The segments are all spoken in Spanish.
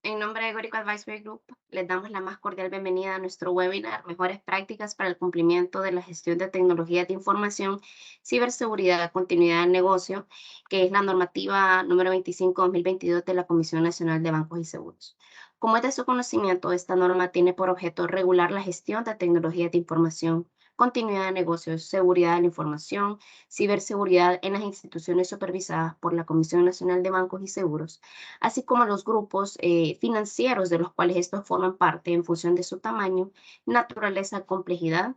En nombre de Gorico Advisory Group, les damos la más cordial bienvenida a nuestro webinar Mejores prácticas para el cumplimiento de la gestión de tecnologías de información, ciberseguridad, continuidad del negocio, que es la normativa número 25/2022 de la Comisión Nacional de Bancos y Seguros. Como es de su conocimiento, esta norma tiene por objeto regular la gestión de tecnologías de información, continuidad de negocios, seguridad de la información, ciberseguridad en las instituciones supervisadas por la Comisión Nacional de Bancos y Seguros, así como los grupos financieros de los cuales estos forman parte en función de su tamaño, naturaleza, complejidad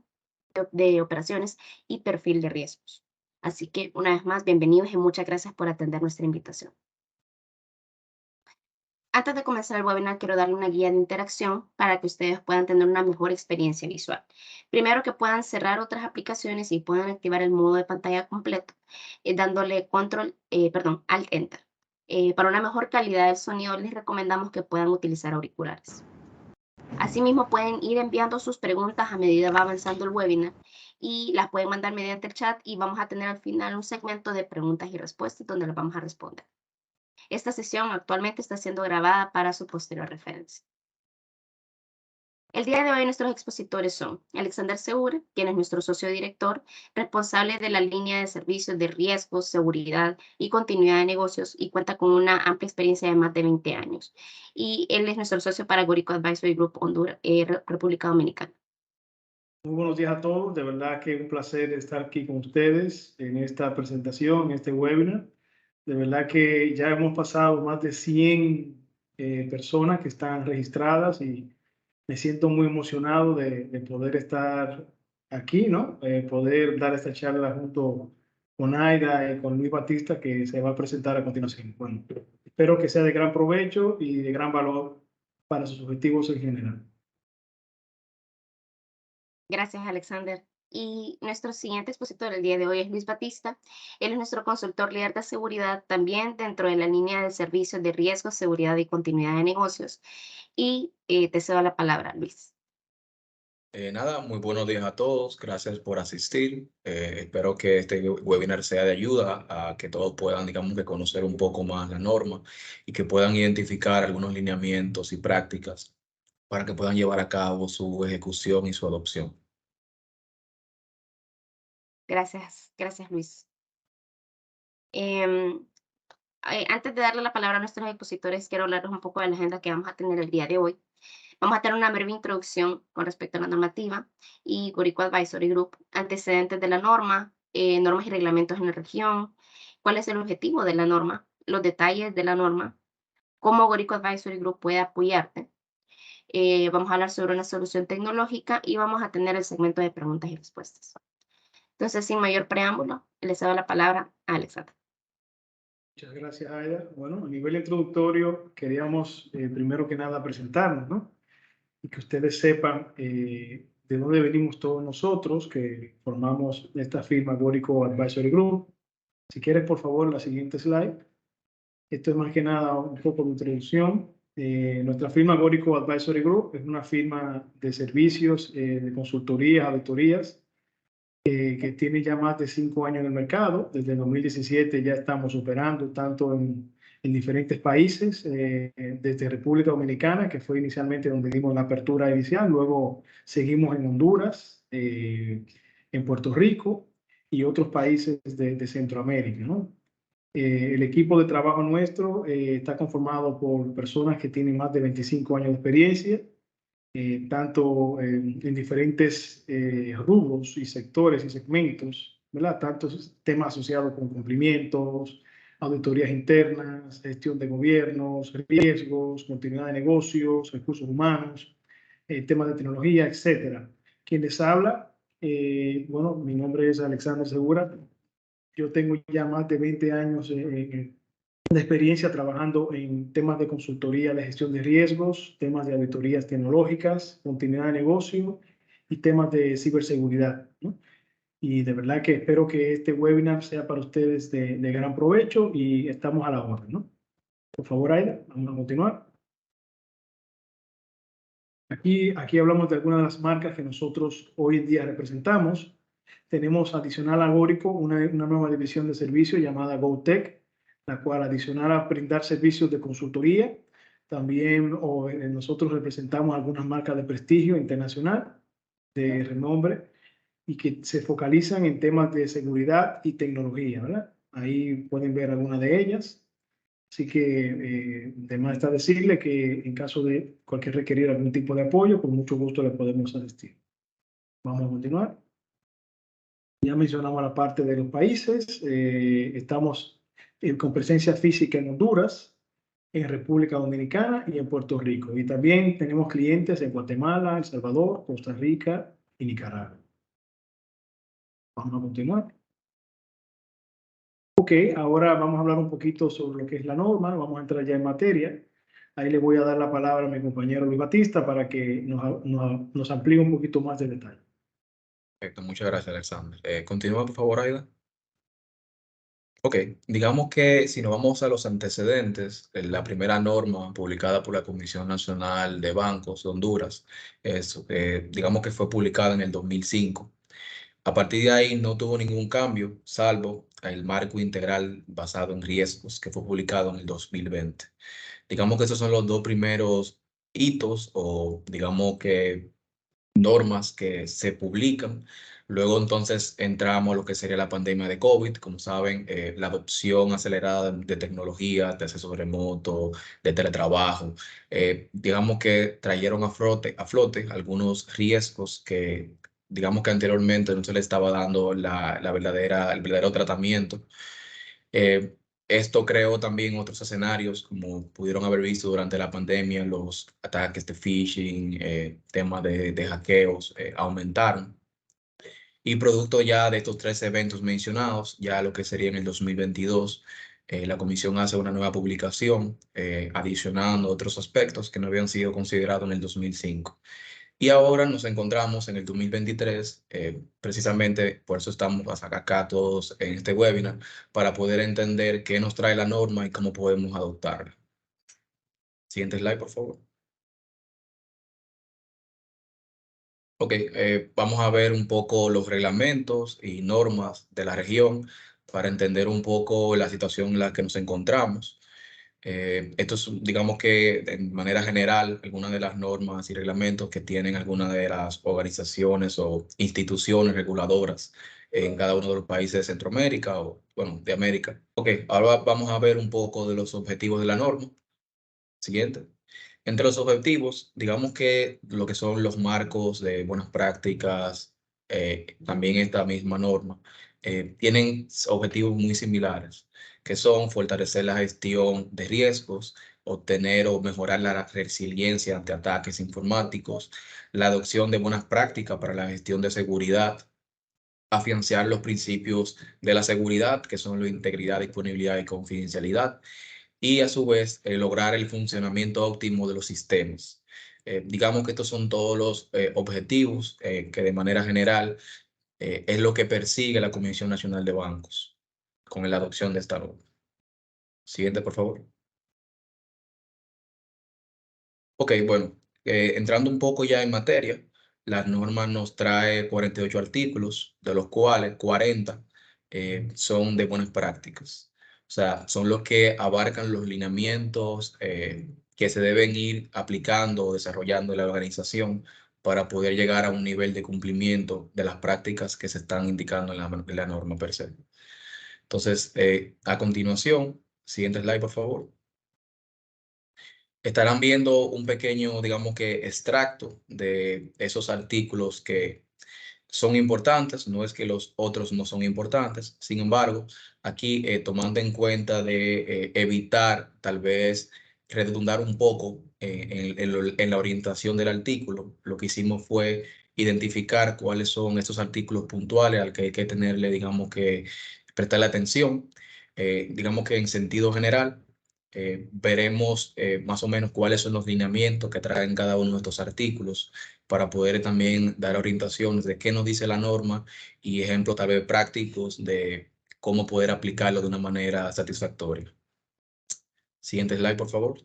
de operaciones y perfil de riesgos. Así que, una vez más, bienvenidos y muchas gracias por atender nuestra invitación. Antes de comenzar el webinar, quiero darle una guía de interacción para que ustedes puedan tener una mejor experiencia visual. Primero, que puedan cerrar otras aplicaciones y puedan activar el modo de pantalla completo, dándole Alt Enter. Para una mejor calidad del sonido, les recomendamos que puedan utilizar auriculares. Asimismo, pueden ir enviando sus preguntas a medida que va avanzando el webinar y las pueden mandar mediante el chat y vamos a tener al final un segmento de preguntas y respuestas donde las vamos a responder. Esta sesión actualmente está siendo grabada para su posterior referencia. El día de hoy nuestros expositores son Alexander Segura, quien es nuestro socio director, responsable de la línea de servicios de riesgos, seguridad y continuidad de negocios y cuenta con una amplia experiencia de más de 20 años. Y él es nuestro socio para Gorico Advisory Group Honduras, República Dominicana. Muy buenos días a todos. De verdad que es un placer estar aquí con ustedes en esta presentación, en este webinar. De verdad que ya hemos pasado más de 100 personas que están registradas y me siento muy emocionado de poder estar aquí, ¿no? Poder dar esta charla junto con Aida y con Luis Batista, que se va a presentar a continuación. Bueno, espero que sea de gran provecho y de gran valor para sus objetivos en general. Gracias, Alexander. Y nuestro siguiente expositor el día de hoy es Luis Batista. Él es nuestro consultor líder de seguridad, también dentro de la línea de servicios de riesgo, seguridad y continuidad de negocios. Y te cedo la palabra, Luis. Nada, muy buenos días a todos. Gracias por asistir. Espero que este webinar sea de ayuda a que todos puedan, digamos, que conocer un poco más la norma y que puedan identificar algunos lineamientos y prácticas para que puedan llevar a cabo su ejecución y su adopción. Gracias, Luis. Em, Antes de darle la palabra a nuestros expositores, quiero hablarles un poco de la agenda que vamos a tener el día de hoy. Vamos a tener una breve introducción con respecto a la normativa y Gorico Advisory Group, antecedentes de la norma, normas y reglamentos en la región, cuál es el objetivo de la norma, los detalles de la norma, cómo Gorico Advisory Group puede apoyarte. Vamos a hablar sobre una solución tecnológica y vamos a tener el segmento de preguntas y respuestas. Entonces, sin mayor preámbulo, le cedo la palabra a Alexander. Muchas gracias, Aida. Bueno, a nivel introductorio, queríamos primero que nada presentarnos, ¿no? Y que ustedes sepan de dónde venimos todos nosotros, que formamos esta firma Gorico Advisory Group. Si quieres, por favor, la siguiente slide. Esto es más que nada un poco de introducción. Nuestra firma Gorico Advisory Group es una firma de servicios, de consultorías, auditorías, que tiene ya más de 5 años en el mercado. Desde el 2017 ya estamos operando tanto en diferentes países, desde República Dominicana, que fue inicialmente donde dimos la apertura inicial, luego seguimos en Honduras, en Puerto Rico y otros países de Centroamérica, ¿no? El equipo de trabajo nuestro está conformado por personas que tienen más de 25 años de experiencia, tanto en diferentes rubros y sectores y segmentos, ¿verdad? Tantos temas asociados con cumplimientos, auditorías internas, gestión de gobiernos, riesgos, continuidad de negocios, recursos humanos, temas de tecnología, etcétera. Quien les habla, bueno, mi nombre es Alexander Segura. Yo tengo ya más de 20 años de experiencia trabajando en temas de consultoría de gestión de riesgos, temas de auditorías tecnológicas, continuidad de negocio y temas de ciberseguridad, ¿no? Y de verdad que espero que este webinar sea para ustedes de gran provecho y estamos a la orden, ¿no? Por favor, Aida, vamos a continuar. Aquí hablamos de algunas de las marcas que nosotros hoy en día representamos. Tenemos adicional a Gorico una nueva división de servicios llamada GoTech, la cual adicional a brindar servicios de consultoría, También nosotros representamos algunas marcas de prestigio internacional, de renombre, y que se focalizan en temas de seguridad y tecnología, ¿verdad? Ahí pueden ver algunas de ellas. Así que, además está decirle que en caso de cualquier requerir algún tipo de apoyo, con mucho gusto le podemos asistir. Vamos a continuar. Ya mencionamos la parte de los países. Estamos con presencia física en Honduras, en República Dominicana y en Puerto Rico. Y también tenemos clientes en Guatemala, El Salvador, Costa Rica y Nicaragua. Vamos a continuar. Ok, ahora vamos a hablar un poquito sobre lo que es la norma. Vamos a entrar ya en materia. Ahí le voy a dar la palabra a mi compañero Luis Batista para que nos amplíe un poquito más de detalle. Perfecto, muchas gracias, Alexander. Continúa, por favor, Aida. Ok, digamos que si nos vamos a los antecedentes, la primera norma publicada por la Comisión Nacional de Bancos de Honduras, digamos que fue publicada en el 2005. A partir de ahí no tuvo ningún cambio, salvo el marco integral basado en riesgos que fue publicado en el 2020. Digamos que esos son los dos primeros hitos o digamos que normas que se publican. Luego entonces entramos a lo que sería la pandemia de COVID. Como saben, la adopción acelerada de tecnologías, de acceso remoto, de teletrabajo, digamos que trajeron a flote algunos riesgos que digamos que anteriormente no se le estaba dando el verdadero tratamiento. Eh, Esto creó también otros escenarios, como pudieron haber visto durante la pandemia, los ataques de phishing, temas de hackeos aumentaron. Y producto ya de estos tres eventos mencionados, ya lo que sería en el 2022, la comisión hace una nueva publicación adicionando otros aspectos que no habían sido considerados en el 2005. Y ahora nos encontramos en el 2023, precisamente por eso estamos acá todos en este webinar, para poder entender qué nos trae la norma y cómo podemos adoptarla. Siguiente slide, por favor. Ok, vamos a ver un poco los reglamentos y normas de la región para entender un poco la situación en la que nos encontramos. Esto es, digamos que de manera general, algunas de las normas y reglamentos que tienen algunas de las organizaciones o instituciones reguladoras en cada uno de los países de Centroamérica o, bueno, de América. Ok, ahora vamos a ver un poco de los objetivos de la norma. Siguiente. Entre los objetivos, digamos que lo que son los marcos de buenas prácticas, también esta misma norma, tienen objetivos muy similares, que son fortalecer la gestión de riesgos, obtener o mejorar la resiliencia ante ataques informáticos, la adopción de buenas prácticas para la gestión de seguridad, afianzar los principios de la seguridad, que son la integridad, disponibilidad y confidencialidad, y a su vez lograr el funcionamiento óptimo de los sistemas. Digamos que estos son todos los objetivos que de manera general es lo que persigue la Comisión Nacional de Bancos con la adopción de esta norma. Siguiente, por favor. Ok, bueno, entrando un poco ya en materia, la norma nos trae 48 artículos, de los cuales 40 son de buenas prácticas. O sea, son los que abarcan los lineamientos que se deben ir aplicando o desarrollando en la organización para poder llegar a un nivel de cumplimiento de las prácticas que se están indicando en la norma per se. Entonces, a continuación, siguiente slide, por favor. Estarán viendo un pequeño, digamos que, extracto de esos artículos que son importantes, no es que los otros no son importantes, sin embargo, aquí tomando en cuenta de evitar tal vez redundar un poco en la orientación del artículo, lo que hicimos fue identificar cuáles son estos artículos puntuales al que hay que tenerle, digamos que, prestarle atención, digamos que en sentido general veremos más o menos cuáles son los lineamientos que traen cada uno de estos artículos para poder también dar orientaciones de qué nos dice la norma y ejemplos tal vez prácticos de cómo poder aplicarlo de una manera satisfactoria. Siguiente slide, por favor.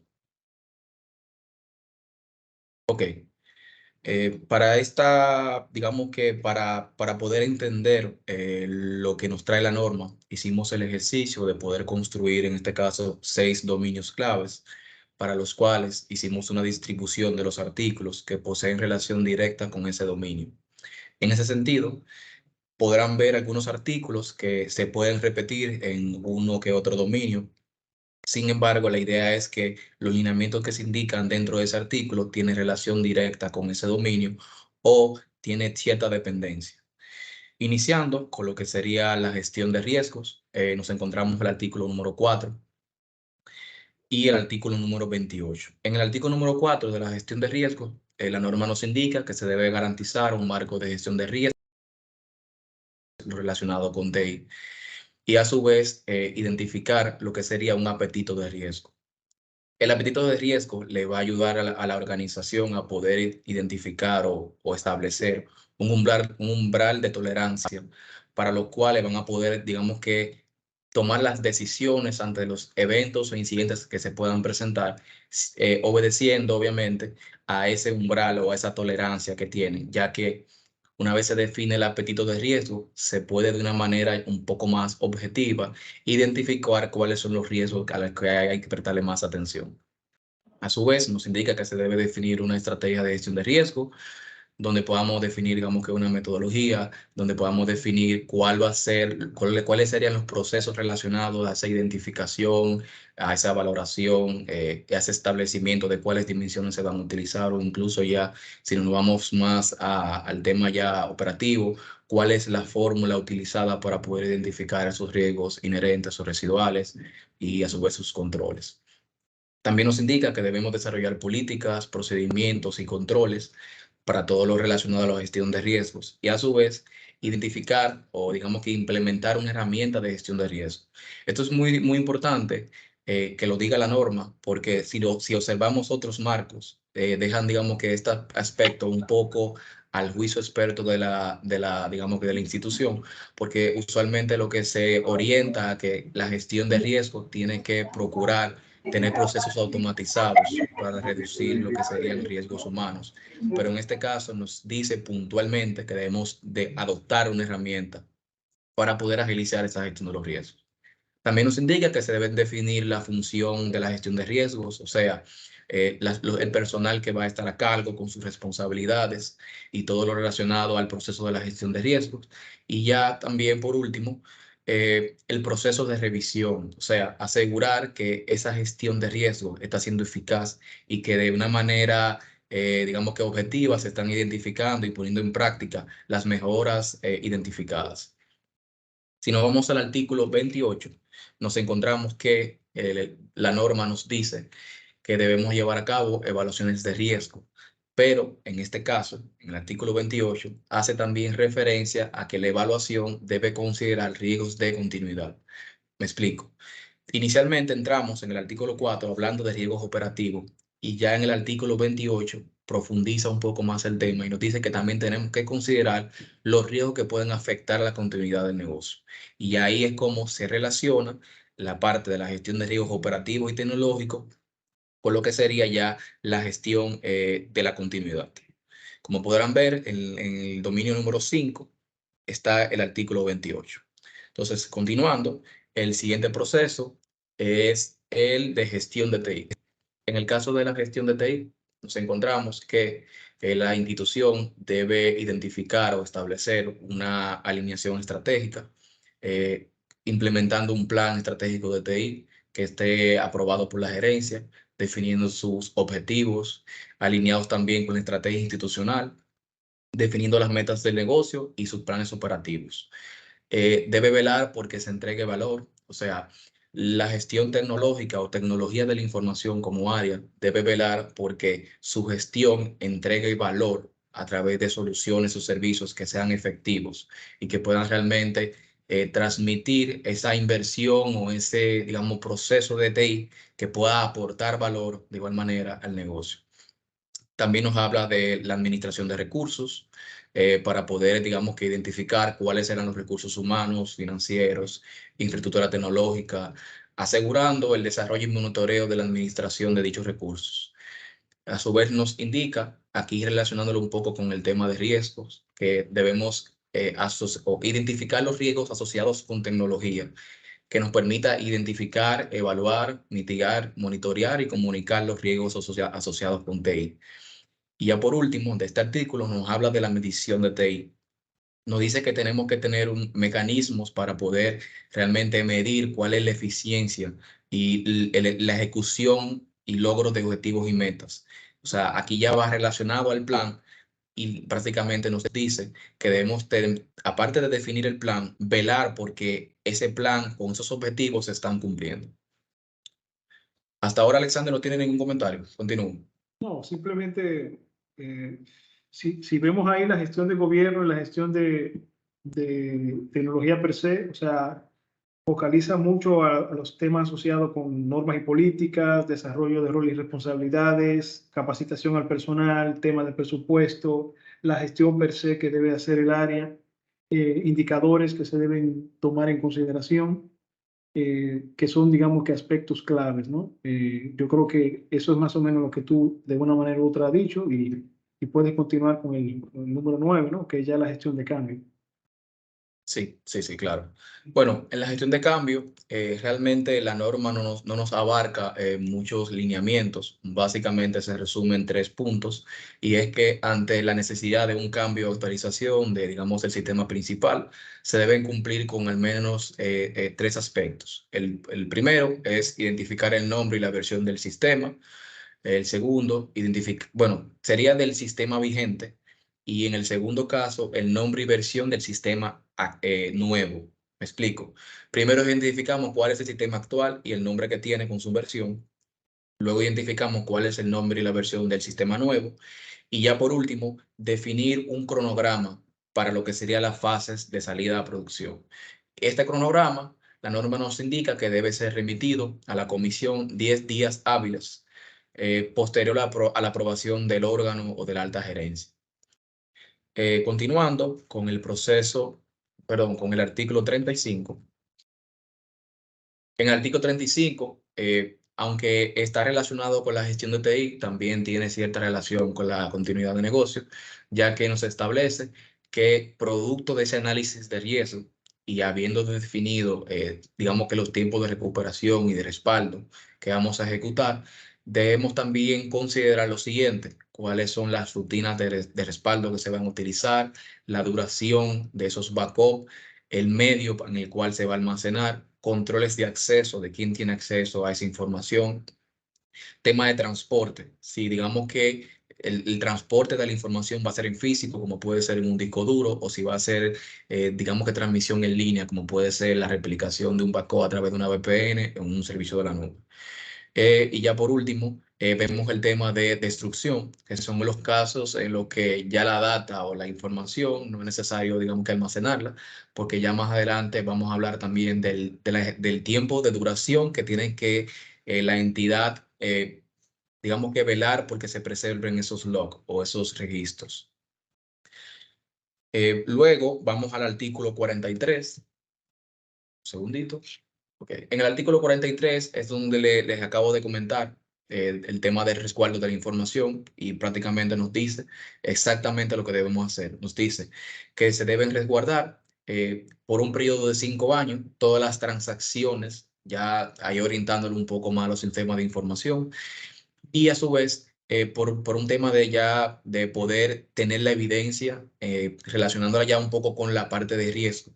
Ok. Para esta, digamos que para poder entender lo que nos trae la norma, hicimos el ejercicio de poder construir, en este caso, 6 dominios claves para los cuales hicimos una distribución de los artículos que poseen relación directa con ese dominio. En ese sentido, podrán ver algunos artículos que se pueden repetir en uno que otro dominio. Sin embargo, la idea es que los lineamientos que se indican dentro de ese artículo tienen relación directa con ese dominio o tiene cierta dependencia. Iniciando con lo que sería la gestión de riesgos, nos encontramos el artículo número 4 y el artículo número 28. En el artículo número 4 de la gestión de riesgos, la norma nos indica que se debe garantizar un marco de gestión de riesgos relacionado con TI y a su vez identificar lo que sería un apetito de riesgo. El apetito de riesgo le va a ayudar a la organización a poder identificar o establecer un umbral de tolerancia para los cuales van a poder, digamos que, tomar las decisiones ante los eventos o incidentes que se puedan presentar, obedeciendo obviamente a ese umbral o a esa tolerancia que tienen, ya que una vez se define el apetito de riesgo, se puede de una manera un poco más objetiva identificar cuáles son los riesgos a los que hay que prestarle más atención. A su vez, nos indica que se debe definir una estrategia de gestión de riesgo, donde podamos definir, digamos que una metodología, donde podamos definir cuál va a ser, cuáles serían los procesos relacionados a esa identificación, a esa valoración, a ese establecimiento de cuáles dimensiones se van a utilizar o incluso ya, si nos vamos más al tema ya operativo, cuál es la fórmula utilizada para poder identificar esos riesgos inherentes o residuales y a su vez sus controles. También nos indica que debemos desarrollar políticas, procedimientos y controles para todo lo relacionado a la gestión de riesgos y a su vez identificar o digamos que implementar una herramienta de gestión de riesgos. Esto es muy, muy importante que lo diga la norma porque si observamos otros marcos, dejan digamos que este aspecto un poco al juicio experto digamos que de la institución, porque usualmente lo que se orienta a que la gestión de riesgos tiene que procurar tener procesos automatizados para reducir lo que serían riesgos humanos. Pero en este caso nos dice puntualmente que debemos de adoptar una herramienta para poder agilizar esa gestión de los riesgos. También nos indica que se debe definir la función de la gestión de riesgos, o sea, el personal que va a estar a cargo con sus responsabilidades y todo lo relacionado al proceso de la gestión de riesgos. Y ya también, por último, el proceso de revisión, o sea, asegurar que esa gestión de riesgos está siendo eficaz y que de una manera, digamos que objetiva, se están identificando y poniendo en práctica las mejoras identificadas. Si nos vamos al artículo 28, nos encontramos que la norma nos dice que debemos llevar a cabo evaluaciones de riesgo, pero en este caso, en el artículo 28, hace también referencia a que la evaluación debe considerar riesgos de continuidad. Me explico. Inicialmente entramos en el artículo 4 hablando de riesgos operativos y ya en el artículo 28 profundiza un poco más el tema y nos dice que también tenemos que considerar los riesgos que pueden afectar la continuidad del negocio. Y ahí es como se relaciona la parte de la gestión de riesgos operativos y tecnológicos con lo que sería ya la gestión de la continuidad. Como podrán ver, en el dominio número 5 está el artículo 28. Entonces, continuando, el siguiente proceso es el de gestión de TI. En el caso de la gestión de TI, nos encontramos que la institución debe identificar o establecer una alineación estratégica, eh, implementando un plan estratégico de TI que esté aprobado por la gerencia, definiendo sus objetivos, alineados también con la estrategia institucional, definiendo las metas del negocio y sus planes operativos. Debe velar porque se entregue valor, o sea, la gestión tecnológica o tecnología de la información como área debe velar porque su gestión entregue valor a través de soluciones o servicios que sean efectivos y que puedan realmente transmitir esa inversión o ese, digamos, proceso de TI que pueda aportar valor de igual manera al negocio. También nos habla de la administración de recursos para poder, digamos que identificar cuáles eran los recursos humanos, financieros, infraestructura tecnológica, asegurando el desarrollo y monitoreo de la administración de dichos recursos. A su vez nos indica, aquí relacionándolo un poco con el tema de riesgos, que debemos identificar los riesgos asociados con tecnología que nos permita identificar, evaluar, mitigar, monitorear y comunicar los riesgos asociados con TI. Y ya por último, de este artículo nos habla de la medición de TI. Nos dice que tenemos que tener mecanismos para poder realmente medir cuál es la eficiencia y la ejecución y logro de objetivos y metas. O sea, aquí ya va relacionado al plan y prácticamente nos dice que debemos, aparte de definir el plan, velar porque ese plan con esos objetivos se están cumpliendo. Hasta ahora, Alexander, no tiene ningún comentario. Continúo. No, simplemente, si vemos ahí la gestión de gobierno y la gestión de tecnología per se, o sea, focaliza mucho a los temas asociados con normas y políticas, desarrollo de roles y responsabilidades, capacitación al personal, tema de presupuesto, la gestión per se que debe hacer el área, indicadores que se deben tomar en consideración, que son, digamos, que aspectos claves, ¿no? Yo creo que eso es más o menos lo que tú de una manera u otra has dicho y puedes continuar con el número 9, ¿no? Que es ya la gestión de cambio. Sí, sí, sí, claro. Bueno, en la gestión de cambio, realmente la norma no nos abarca muchos lineamientos. Básicamente se resume en 3 puntos y es que ante la necesidad de un cambio de actualización de, digamos, el sistema principal, se deben cumplir con al menos 3 aspectos. El primero es identificar el nombre y la versión del sistema. El segundo, bueno, sería del sistema vigente y en el segundo caso, el nombre y versión del sistema nuevo. Me explico. Primero identificamos cuál es el sistema actual y el nombre que tiene con su versión. Luego identificamos cuál es el nombre y la versión del sistema nuevo. Y ya por último, definir un cronograma para lo que serían las fases de salida a producción. Este cronograma, la norma nos indica que debe ser remitido a la comisión 10 días hábiles posterior a la aprobación del órgano o de la alta gerencia. Continuando con el proceso, perdón, con el artículo 35. En el artículo 35, aunque está relacionado con la gestión de TI, también tiene cierta relación con la continuidad de negocio, ya que nos establece que producto de ese análisis de riesgo y habiendo definido, digamos que los tiempos de recuperación y de respaldo que vamos a ejecutar, debemos también considerar lo siguiente: cuáles son las rutinas de respaldo que se van a utilizar, la duración de esos backups, el medio en el cual se va a almacenar, controles de acceso, de quién tiene acceso a esa información, tema de transporte. Si digamos que el transporte de la información va a ser en físico, como puede ser en un disco duro, o si va a ser, digamos que transmisión en línea, como puede ser la replicación de un backup a través de una VPN en un servicio de la nube. Y ya por último, vemos el tema de destrucción, que son los casos en los que ya la data o la información no es necesario, digamos, que almacenarla, porque ya más adelante vamos a hablar también del tiempo de duración que tiene que la entidad, digamos que velar porque se preserven esos logs o esos registros. Luego vamos al artículo 43. Un segundito. Okay. En el artículo 43 es donde les acabo de comentar el tema del resguardo de la información y prácticamente nos dice exactamente lo que debemos hacer. Nos dice que se deben resguardar por un periodo de 5 años todas las transacciones, ya ahí orientándolo un poco más a los sistemas de información y a su vez por un tema de poder tener la evidencia relacionándola ya un poco con la parte de riesgo.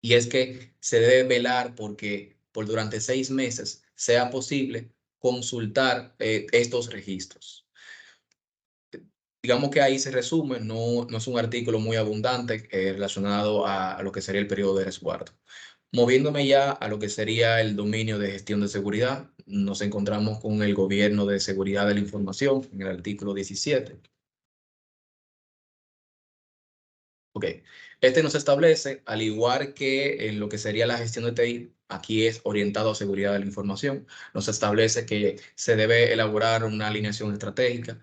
Y es que se debe velar porque por durante 6 meses sea posible consultar estos registros. Digamos que ahí se resume, no es un artículo muy abundante relacionado a lo que sería el periodo de resguardo. Moviéndome ya a lo que sería el dominio de gestión de seguridad, nos encontramos con el gobierno de seguridad de la información en el artículo 17. Ok, este nos establece, al igual que en lo que sería la gestión de TI, aquí es orientado a seguridad de la información, nos establece que se debe elaborar una alineación estratégica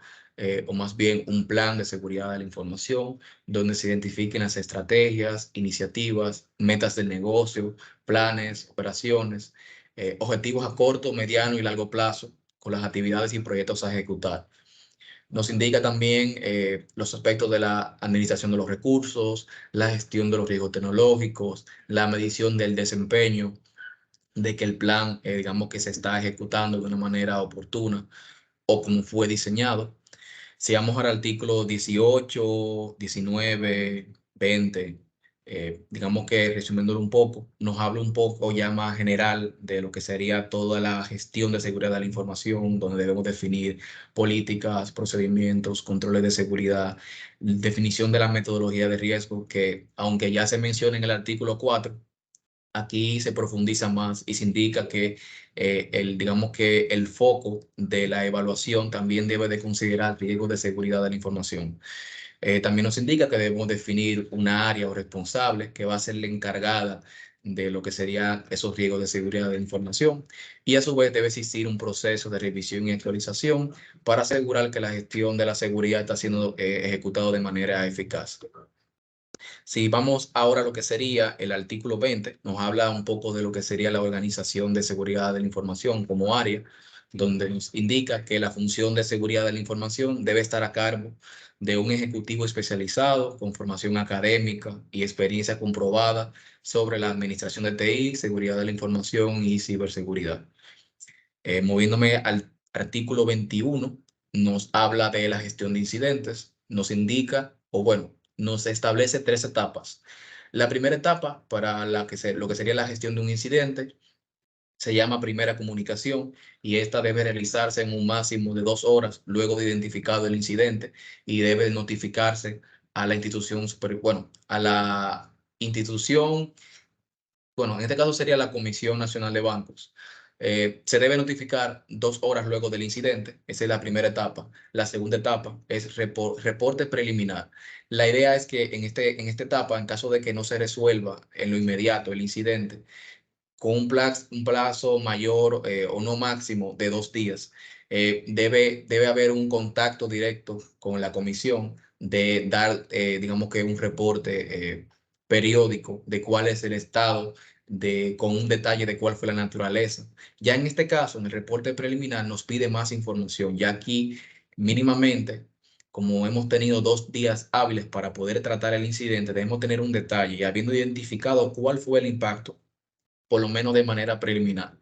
o más bien un plan de seguridad de la información, donde se identifiquen las estrategias, iniciativas, metas del negocio, planes, operaciones, objetivos a corto, mediano y largo plazo, con las actividades y proyectos a ejecutar. Nos indica también los aspectos de la administración de los recursos, la gestión de los riesgos tecnológicos, la medición del desempeño, de que el plan, digamos que se está ejecutando de una manera oportuna o como fue diseñado. Si vamos al artículo 18, 19, 20, digamos que resumiéndolo un poco, nos habla un poco ya más general de lo que sería toda la gestión de seguridad de la información, donde debemos definir políticas, procedimientos, controles de seguridad, definición de la metodología de riesgo, que aunque ya se menciona en el artículo 4, aquí se profundiza más y se indica que digamos que el foco de la evaluación también debe de considerar riesgos de seguridad de la información. También nos indica que debemos definir una área o responsable que va a ser la encargada de lo que serían esos riesgos de seguridad de la información, y a su vez debe existir un proceso de revisión y actualización para asegurar que la gestión de la seguridad está siendo ejecutado de manera eficaz. Si vamos ahora a lo que sería el artículo 20, nos habla un poco de lo que sería la organización de seguridad de la información como área, donde nos indica que la función de seguridad de la información debe estar a cargo de un ejecutivo especializado con formación académica y experiencia comprobada sobre la administración de TI, seguridad de la información y ciberseguridad. Moviéndome al artículo 21, nos habla de la gestión de incidentes, nos indica, o bueno, nos establece 3 etapas. La primera etapa para lo que sería la gestión de un incidente se llama primera comunicación, y esta debe realizarse en un máximo de 2 horas luego de identificado el incidente, y debe notificarse a la institución superior, bueno, a la institución, bueno, en este caso sería la Comisión Nacional de Bancos. Se debe notificar 2 horas luego del incidente. Esa es la primera etapa. La segunda etapa es reporte preliminar. La idea es que en esta etapa, en caso de que no se resuelva en lo inmediato el incidente, con un plazo mayor o no máximo de 2 días, debe haber un contacto directo con la comisión de dar, digamos que un reporte periódico de cuál es el estado, con un detalle de cuál fue la naturaleza. Ya en este caso, en el reporte preliminar nos pide más información. Ya aquí mínimamente, como hemos tenido 2 días hábiles para poder tratar el incidente, debemos tener un detalle y habiendo identificado cuál fue el impacto, por lo menos de manera preliminar.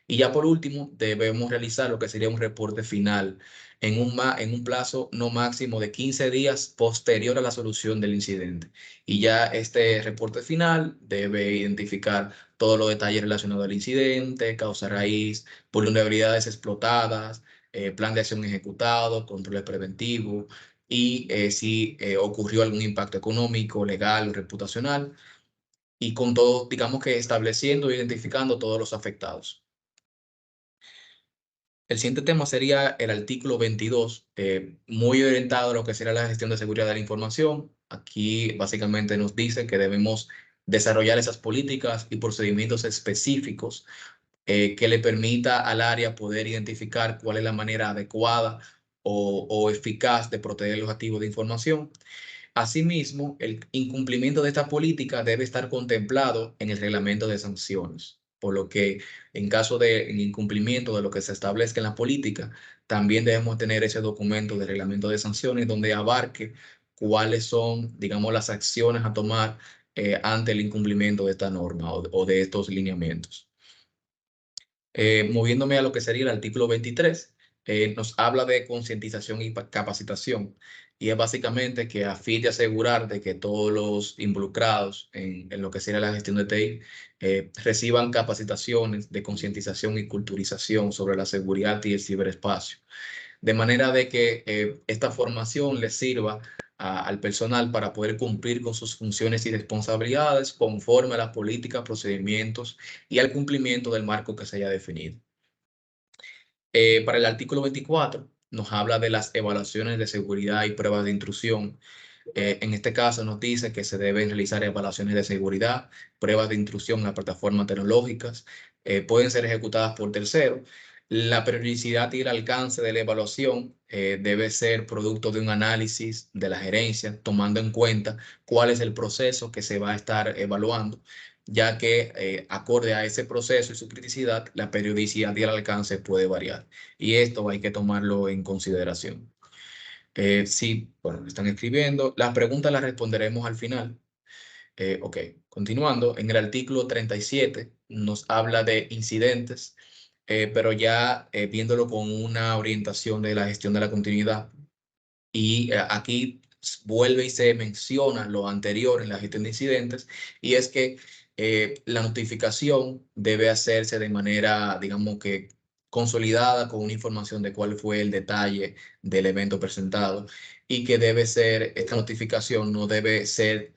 Y ya por último, debemos realizar lo que sería un reporte final en un plazo no máximo de 15 días posterior a la solución del incidente. Y ya este reporte final debe identificar todos los detalles relacionados al incidente, causa raíz, vulnerabilidades explotadas, plan de acción ejecutado, controles preventivos y si ocurrió algún impacto económico, legal o reputacional, y con todo, digamos que estableciendo e identificando todos los afectados. El siguiente tema sería el artículo 22, muy orientado a lo que será la gestión de seguridad de la información. Aquí básicamente nos dice que debemos desarrollar esas políticas y procedimientos específicos que le permita al área poder identificar cuál es la manera adecuada o eficaz de proteger los activos de información. Asimismo, el incumplimiento de esta política debe estar contemplado en el reglamento de sanciones, por lo que en caso de incumplimiento de lo que se establezca en la política, también debemos tener ese documento de reglamento de sanciones donde abarque cuáles son, digamos, las acciones a tomar ante el incumplimiento de esta norma o de estos lineamientos. Moviéndome a lo que sería el artículo 23, nos habla de concientización y capacitación. Y es básicamente que a fin de asegurar de que todos los involucrados en lo que sería la gestión de TI reciban capacitaciones de concientización y culturización sobre la seguridad y el ciberespacio. De manera de que esta formación les sirva al personal para poder cumplir con sus funciones y responsabilidades conforme a las políticas, procedimientos y al cumplimiento del marco que se haya definido. Para el artículo 24 nos habla de las evaluaciones de seguridad y pruebas de intrusión. En este caso nos dice que se deben realizar evaluaciones de seguridad, pruebas de intrusión en las plataformas tecnológicas, pueden ser ejecutadas por terceros. La periodicidad y el alcance de la evaluación debe ser producto de un análisis de la gerencia, tomando en cuenta cuál es el proceso que se va a estar evaluando, ya que acorde a ese proceso y su criticidad, la periodicidad y el alcance puede variar. Y esto hay que tomarlo en consideración. Sí, bueno, me están escribiendo. Las preguntas las responderemos al final. Ok, continuando, en el artículo 37 nos habla de incidentes, pero ya viéndolo con una orientación de la gestión de la continuidad. Y aquí vuelve y se menciona lo anterior en la gestión de incidentes, y es que la notificación debe hacerse de manera, digamos que consolidada, con una información de cuál fue el detalle del evento presentado, y que debe ser, esta notificación no debe ser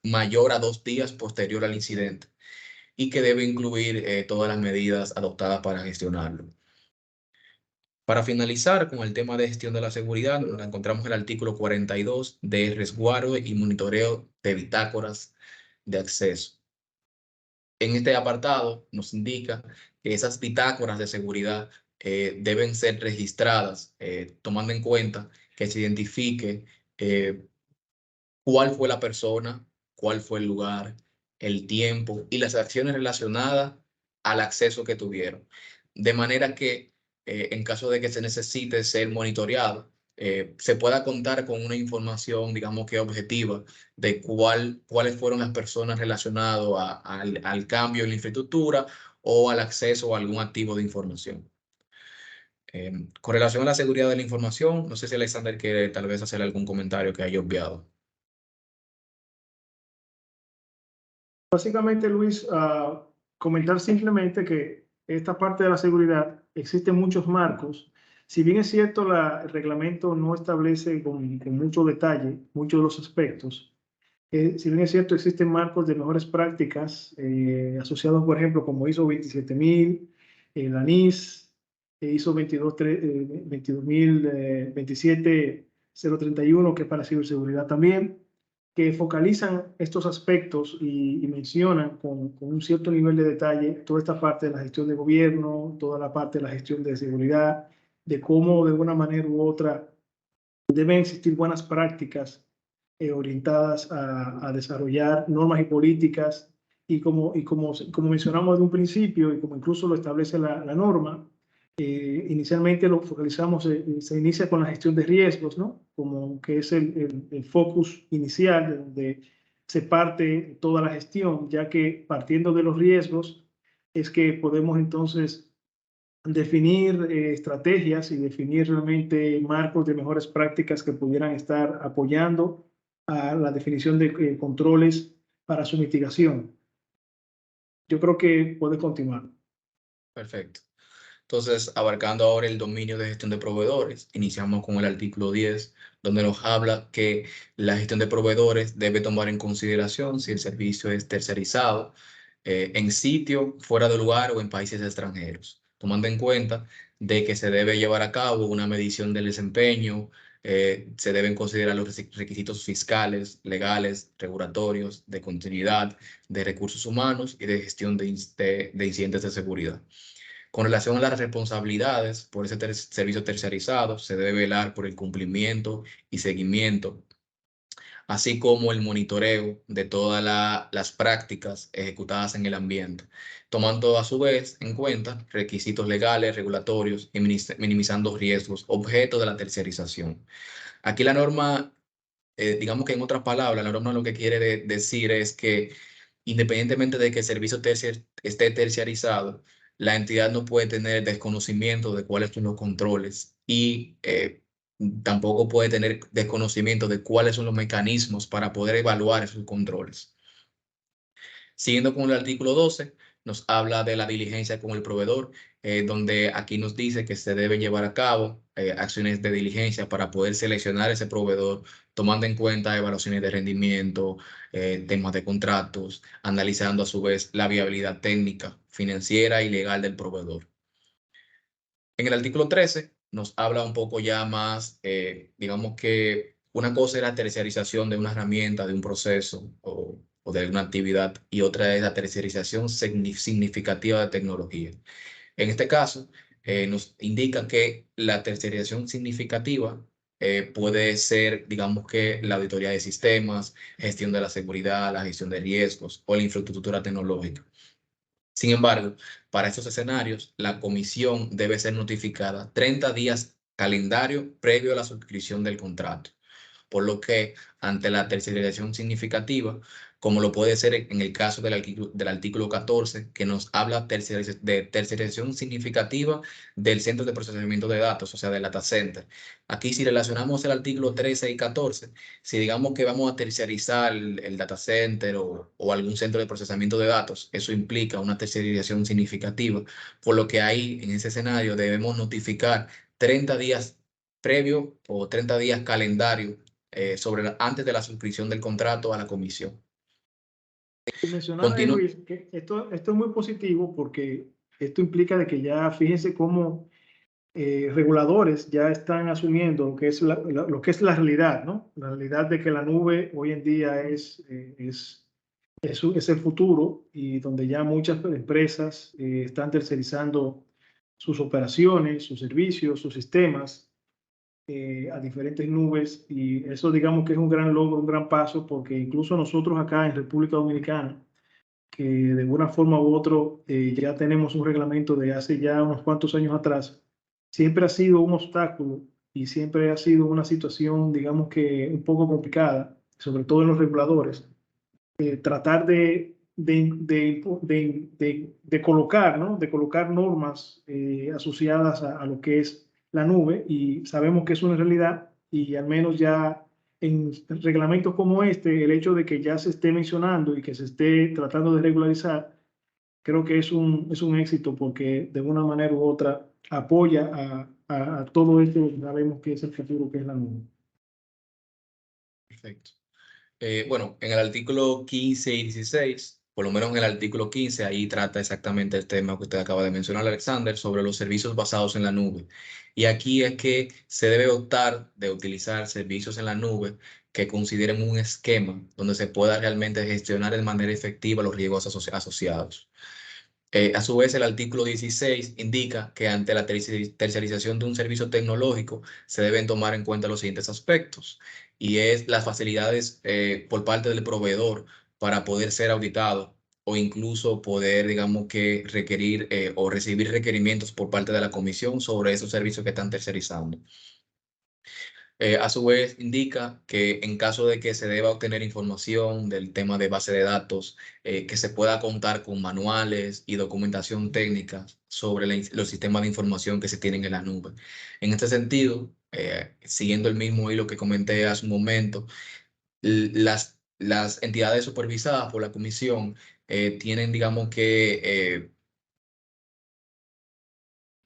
mayor a 2 días posterior al incidente, y que debe incluir todas las medidas adoptadas para gestionarlo. Para finalizar con el tema de gestión de la seguridad, nos encontramos el artículo 42 de resguardo y monitoreo de bitácoras de acceso. En este apartado nos indica que esas bitácoras de seguridad deben ser registradas, tomando en cuenta que se identifique eh, cuál fue la persona, cuál fue el lugar, el tiempo y las acciones relacionadas al acceso que tuvieron. De manera que en caso de que se necesite ser monitoreado, se pueda contar con una información, digamos que objetiva, de cuáles fueron las personas relacionadas al cambio en la infraestructura o al acceso a algún activo de información. Con relación a la seguridad de la información, no sé si Alexander quiere tal vez hacer algún comentario que haya obviado. Básicamente, Luis, comentar simplemente que esta parte de la seguridad existen muchos marcos. Si bien es cierto, el reglamento no establece con mucho detalle muchos de los aspectos. Si bien es cierto, existen marcos de mejores prácticas asociados, por ejemplo, como ISO 27000, la NIS, ISO 22031, que es para ciberseguridad también, que focalizan estos aspectos y mencionan con un cierto nivel de detalle toda esta parte de la gestión de gobierno, toda la parte de la gestión de seguridad, de cómo de una manera u otra deben existir buenas prácticas orientadas a desarrollar normas y políticas, y como mencionamos desde un principio y como incluso lo establece la norma, inicialmente lo focalizamos, se inicia con la gestión de riesgos, ¿no? Como que es el focus inicial de donde se parte toda la gestión, ya que partiendo de los riesgos es que podemos entonces definir estrategias y definir realmente marcos de mejores prácticas que pudieran estar apoyando a la definición de controles para su mitigación. Yo creo que puede continuar. Perfecto. Entonces, abarcando ahora el dominio de gestión de proveedores, iniciamos con el artículo 10, donde nos habla que la gestión de proveedores debe tomar en consideración si el servicio es tercerizado, en sitio, fuera de lugar o en países extranjeros, tomando en cuenta de que se debe llevar a cabo una medición del desempeño, se deben considerar los requisitos fiscales, legales, regulatorios, de continuidad, de recursos humanos y de gestión de incidentes de seguridad. Con relación a las responsabilidades por ese servicio tercerizado, se debe velar por el cumplimiento y seguimiento, así como el monitoreo de todas las prácticas ejecutadas en el ambiente, tomando a su vez en cuenta requisitos legales, regulatorios y minimizando riesgos objeto de la tercerización. Aquí la norma, digamos que en otras palabras, la norma lo que quiere decir es que independientemente de que el servicio esté terciarizado, la entidad no puede tener desconocimiento de cuáles son los controles, y tampoco puede tener desconocimiento de cuáles son los mecanismos para poder evaluar esos controles. Siguiendo con el artículo 12, nos habla de la diligencia con el proveedor, donde aquí nos dice que se deben llevar a cabo acciones de diligencia para poder seleccionar ese proveedor, tomando en cuenta evaluaciones de rendimiento, temas de contratos, analizando a su vez la viabilidad técnica, financiera y legal del proveedor. En el artículo 13 nos habla un poco ya más, digamos que una cosa es la terciarización de una herramienta, de un proceso o de una actividad, y otra es la terciarización significativa de tecnología. En este caso, nos indica que la terciarización significativa puede ser, digamos que la auditoría de sistemas, gestión de la seguridad, la gestión de riesgos o la infraestructura tecnológica. Sin embargo, para estos escenarios, la comisión debe ser notificada 30 días calendario previo a la suscripción del contrato. por lo que ante la tercerización significativa, como lo puede ser en el caso del artículo 14, que nos habla de tercerización significativa del centro de procesamiento de datos, o sea, del data center. Aquí, si relacionamos el artículo 13 y 14, si digamos que vamos a terciarizar el data center o algún centro de procesamiento de datos, eso implica una terciarización significativa, por lo que ahí, en ese escenario, debemos notificar 30 días previo o 30 días calendario antes de la suscripción del contrato a la comisión. Mencionaba Continúo. Luis que esto es muy positivo porque esto implica de que ya fíjense cómo reguladores ya están asumiendo lo que es lo que es la realidad, ¿no? La realidad de que la nube hoy en día es el futuro y donde ya muchas empresas están tercerizando sus operaciones, sus servicios, sus sistemas a diferentes nubes, y eso digamos que es un gran logro, un gran paso, porque incluso nosotros acá en República Dominicana, que de una forma u otra ya tenemos un reglamento de hace ya unos cuantos años atrás, siempre ha sido un obstáculo y siempre ha sido una situación, digamos que un poco complicada, sobre todo en los reguladores, tratar de colocar, ¿no? De colocar normas asociadas a lo que es la nube, y sabemos que es una realidad, y al menos ya en reglamentos como este, el hecho de que ya se esté mencionando y que se esté tratando de regularizar, creo que es un éxito porque de una manera u otra apoya a todo esto que sabemos que es el futuro, que es la nube. Perfecto. Bueno, en el artículo 15 y 16, por lo menos en el artículo 15, ahí trata exactamente el tema que usted acaba de mencionar, Alexander, sobre los servicios basados en la nube. Y aquí es que se debe optar de utilizar servicios en la nube que consideren un esquema donde se pueda realmente gestionar de manera efectiva los riesgos asociados. A su vez, el artículo 16 indica que ante la tercerización de un servicio tecnológico se deben tomar en cuenta los siguientes aspectos, y es las facilidades por parte del proveedor para poder ser auditado o incluso poder, digamos que, requerir o recibir requerimientos por parte de la comisión sobre esos servicios que están tercerizando. A su vez, indica que en caso de que se deba obtener información del tema de base de datos, que se pueda contar con manuales y documentación técnica sobre los sistemas de información que se tienen en la nube. En este sentido, siguiendo el mismo hilo que comenté hace un momento, las entidades supervisadas por la comisión tienen, digamos que,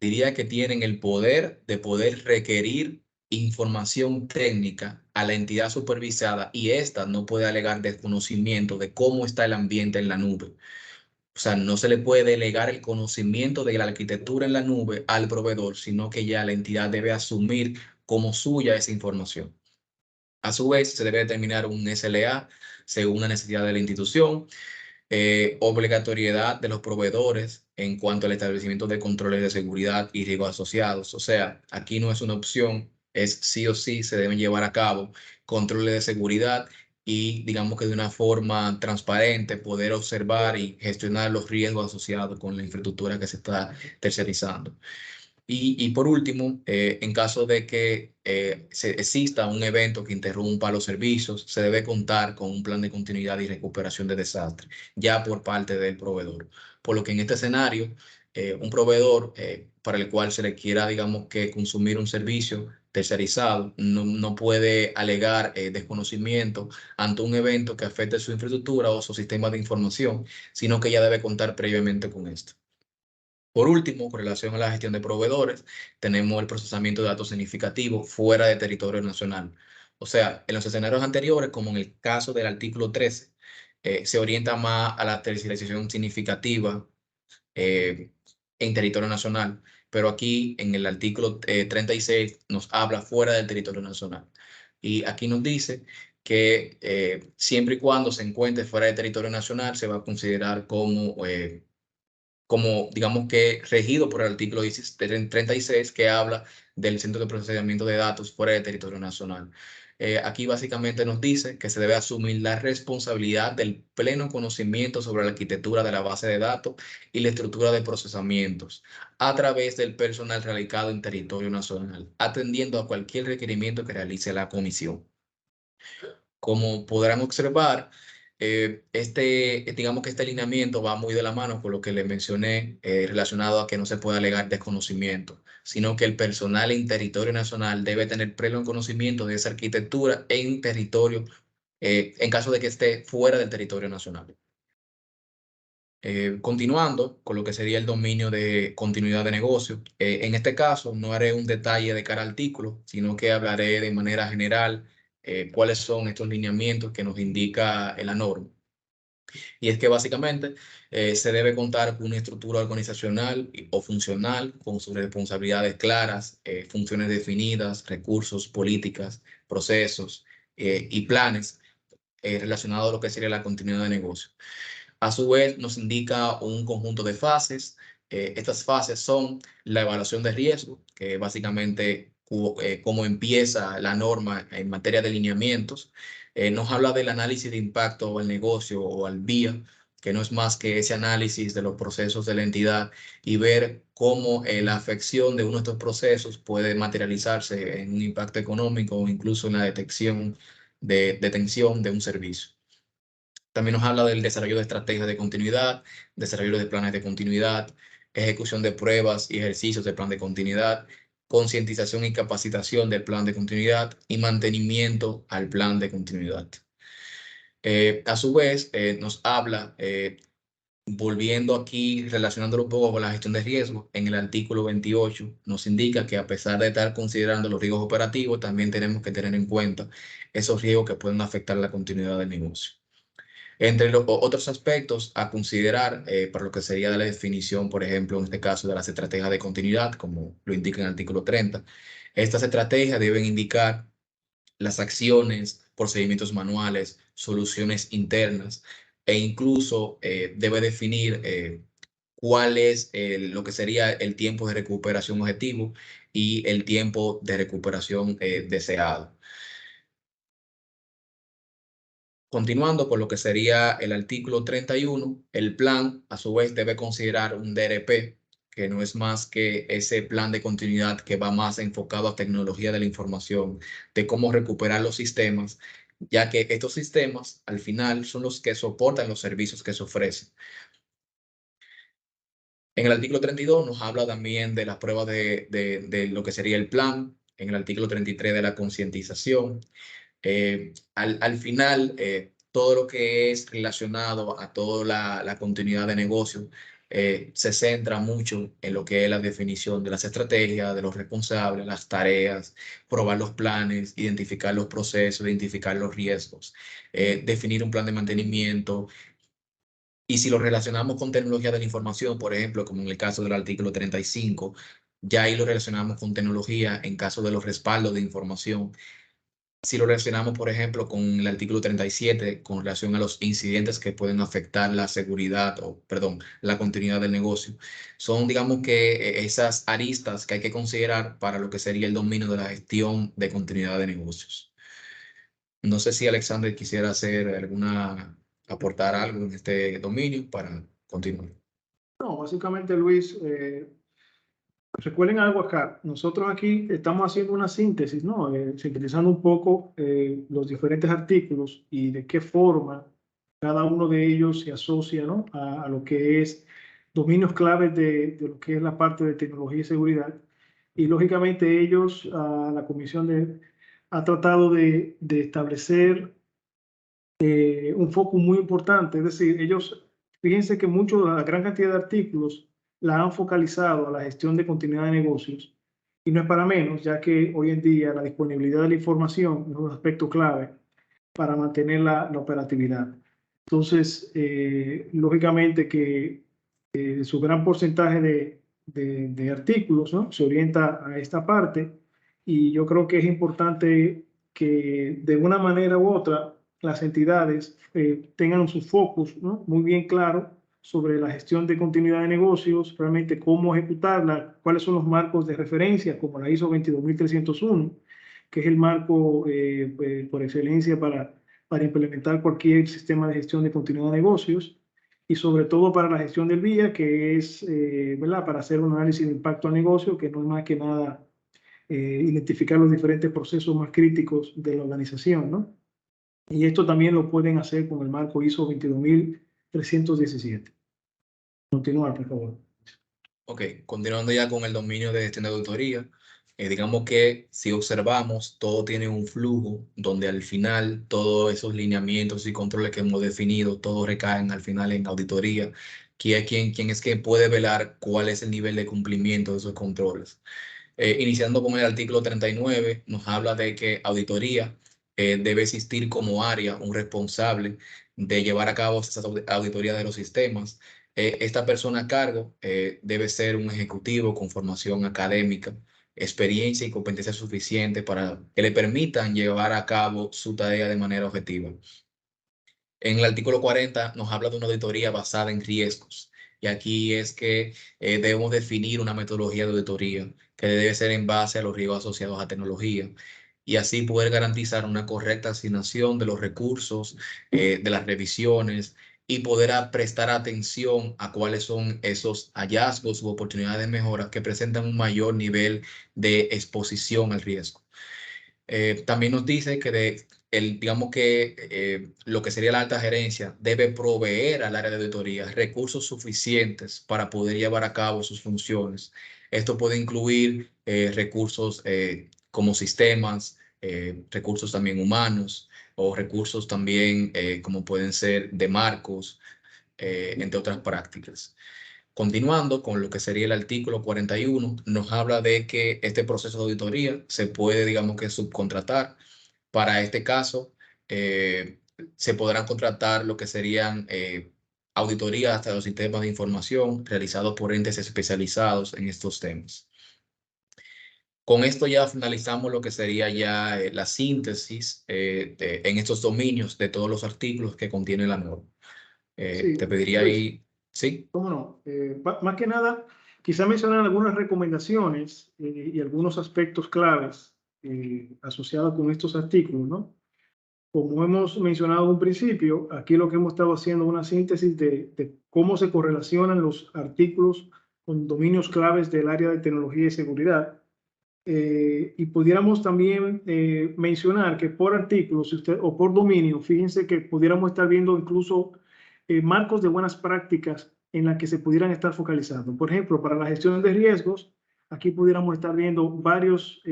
diría que tienen el poder de poder requerir información técnica a la entidad supervisada, y ésta no puede alegar desconocimiento de cómo está el ambiente en la nube. O sea, no se le puede delegar el conocimiento de la arquitectura en la nube al proveedor, sino que ya la entidad debe asumir como suya esa información. A su vez, se debe determinar un SLA según la necesidad de la institución, obligatoriedad de los proveedores en cuanto al establecimiento de controles de seguridad y riesgos asociados. O sea, aquí no es una opción, es sí o sí se deben llevar a cabo controles de seguridad y, digamos que de una forma transparente, poder observar y gestionar los riesgos asociados con la infraestructura que se está tercerizando. Y por último, en caso de que exista un evento que interrumpa los servicios, se debe contar con un plan de continuidad y recuperación de desastre, ya por parte del proveedor. Por lo que en este escenario, un proveedor para el cual se le quiera, digamos que, consumir un servicio tercerizado, no puede alegar desconocimiento ante un evento que afecte su infraestructura o su sistema de información, sino que ya debe contar previamente con esto. Por último, con relación a la gestión de proveedores, tenemos el procesamiento de datos significativos fuera de territorio nacional. O sea, en los escenarios anteriores, como en el caso del artículo 13, se orienta más a la tercerización significativa eh, en territorio nacional, pero aquí en el artículo 36 nos habla fuera del territorio nacional. Y aquí nos dice que siempre y cuando se encuentre fuera del territorio nacional, se va a considerar como, digamos que, regido por el artículo 36, que habla del Centro de Procesamiento de Datos fuera del territorio nacional. Aquí básicamente nos dice que se debe asumir la responsabilidad del pleno conocimiento sobre la arquitectura de la base de datos y la estructura de procesamientos a través del personal radicado en territorio nacional, atendiendo a cualquier requerimiento que realice la comisión. Como podrán observar, digamos que este alineamiento va muy de la mano con lo que les mencioné relacionado a que no se puede alegar desconocimiento, sino que el personal en territorio nacional debe tener pleno conocimiento de esa arquitectura en territorio, en caso de que esté fuera del territorio nacional. Continuando con lo que sería el dominio de continuidad de negocio, en este caso no haré un detalle de cada artículo, sino que hablaré de manera general cuáles son estos lineamientos que nos indica la norma. Y es que básicamente se debe contar con una estructura organizacional o funcional con sus responsabilidades claras, funciones definidas, recursos, políticas, procesos y planes relacionados a lo que sería la continuidad de negocio. A su vez, nos indica un conjunto de fases. Estas fases son la evaluación de riesgo, que básicamente cómo empieza la norma en materia de lineamientos. Nos habla del análisis de impacto al negocio o al BIA, que no es más que ese análisis de los procesos de la entidad y ver cómo la afección de uno de estos procesos puede materializarse en un impacto económico o incluso en la detección de detención de un servicio. También nos habla del desarrollo de estrategias de continuidad, desarrollo de planes de continuidad, ejecución de pruebas y ejercicios del plan de continuidad, concientización y capacitación del plan de continuidad y mantenimiento al plan de continuidad. A su vez, nos habla, volviendo aquí, relacionándolo un poco con la gestión de riesgos, en el artículo 28 nos indica que a pesar de estar considerando los riesgos operativos, también tenemos que tener en cuenta esos riesgos que pueden afectar la continuidad del negocio. Entre los otros aspectos a considerar para lo que sería la definición, por ejemplo, en este caso de las estrategias de continuidad, como lo indica en el artículo 30, estas estrategias deben indicar las acciones, procedimientos manuales, soluciones internas e incluso debe definir cuál es lo que sería el tiempo de recuperación objetivo y el tiempo de recuperación deseado. Continuando con lo que sería el artículo 31, el plan a su vez debe considerar un DRP, que no es más que ese plan de continuidad que va más enfocado a tecnología de la información, de cómo recuperar los sistemas, ya que estos sistemas al final son los que soportan los servicios que se ofrecen. En el artículo 32 nos habla también de las pruebas de lo que sería el plan, en el artículo 33 de la concientización. Al final, todo lo que es relacionado a toda la continuidad de negocio se centra mucho en lo que es la definición de las estrategias, de los responsables, las tareas, probar los planes, identificar los procesos, identificar los riesgos, definir un plan de mantenimiento. Y si lo relacionamos con tecnología de la información, por ejemplo, como en el caso del artículo 35, ya ahí lo relacionamos con tecnología en caso de los respaldos de información. Si lo relacionamos, por ejemplo, con el artículo 37, con relación a los incidentes que pueden afectar la seguridad o, perdón, la continuidad del negocio, son, digamos que, esas aristas que hay que considerar para lo que sería el dominio de la gestión de continuidad de negocios. No sé si Alexander quisiera aportar algo en este dominio para continuar. No, básicamente, Luis, recuerden algo acá. Nosotros aquí estamos haciendo una síntesis, ¿no? Sintetizando un poco los diferentes artículos y de qué forma cada uno de ellos se asocia, ¿no? A lo que es dominios claves de lo que es la parte de tecnología y seguridad. Y lógicamente ellos, la comisión ha tratado de establecer un foco muy importante. Es decir, ellos, fíjense que la gran cantidad de artículos la han focalizado a la gestión de continuidad de negocios. Y no es para menos, ya que hoy en día la disponibilidad de la información es un aspecto clave para mantener la operatividad. Entonces, lógicamente que su gran porcentaje de artículos, ¿no?, se orienta a esta parte, y yo creo que es importante que de una manera u otra las entidades tengan sus focos, ¿no?, muy bien claros sobre la gestión de continuidad de negocios, realmente cómo ejecutarla, cuáles son los marcos de referencia, como la ISO 22301, que es el marco por excelencia para implementar cualquier sistema de gestión de continuidad de negocios, y sobre todo para la gestión del BIA, que es, ¿verdad?, para hacer un análisis de impacto al negocio, que no es más que nada identificar los diferentes procesos más críticos de la organización, ¿no? Y esto también lo pueden hacer con el marco ISO 22317. Continuar, por favor. Ok, continuando ya con el dominio de gestión de auditoría, digamos que si observamos, todo tiene un flujo donde al final todos esos lineamientos y controles que hemos definido, todos recaen al final en auditoría, que es quien es que puede velar cuál es el nivel de cumplimiento de esos controles. Iniciando con el artículo 39, nos habla de que auditoría debe existir como área un responsable de llevar a cabo esa auditoría de los sistemas. Esta persona a cargo debe ser un ejecutivo con formación académica, experiencia y competencia suficiente para que le permitan llevar a cabo su tarea de manera objetiva. En el artículo 40 nos habla de una auditoría basada en riesgos. Y aquí es que debemos definir una metodología de auditoría que debe ser en base a los riesgos asociados a tecnología y así poder garantizar una correcta asignación de los recursos, de las revisiones y poder prestar atención a cuáles son esos hallazgos u oportunidades de mejora que presentan un mayor nivel de exposición al riesgo. También nos dice que digamos que lo que sería la alta gerencia debe proveer al área de auditoría recursos suficientes para poder llevar a cabo sus funciones. Esto puede incluir recursos como sistemas, recursos también humanos o recursos también como pueden ser de marcos, entre otras prácticas. Continuando con lo que sería el artículo 41, nos habla de que este proceso de auditoría se puede, digamos que, subcontratar. Para este caso, se podrán contratar lo que serían auditorías hasta los sistemas de información realizados por entes especializados en estos temas. Con esto ya finalizamos lo que sería ya la síntesis en estos dominios de todos los artículos que contiene la norma. Sí, Te pediría Luis, ahí, ¿sí? cómo no. Más que nada, quizá mencionar algunas recomendaciones y algunos aspectos claves asociados con estos artículos, ¿no? Como hemos mencionado en un principio, aquí lo que hemos estado haciendo es una síntesis de cómo se correlacionan los artículos con dominios claves del área de tecnología y seguridad. Y pudiéramos también mencionar que por artículo si usted, o por dominio, fíjense que pudiéramos estar viendo incluso marcos de buenas prácticas en las que se pudieran estar focalizando. Por ejemplo, para la gestión de riesgos, aquí pudiéramos estar viendo varios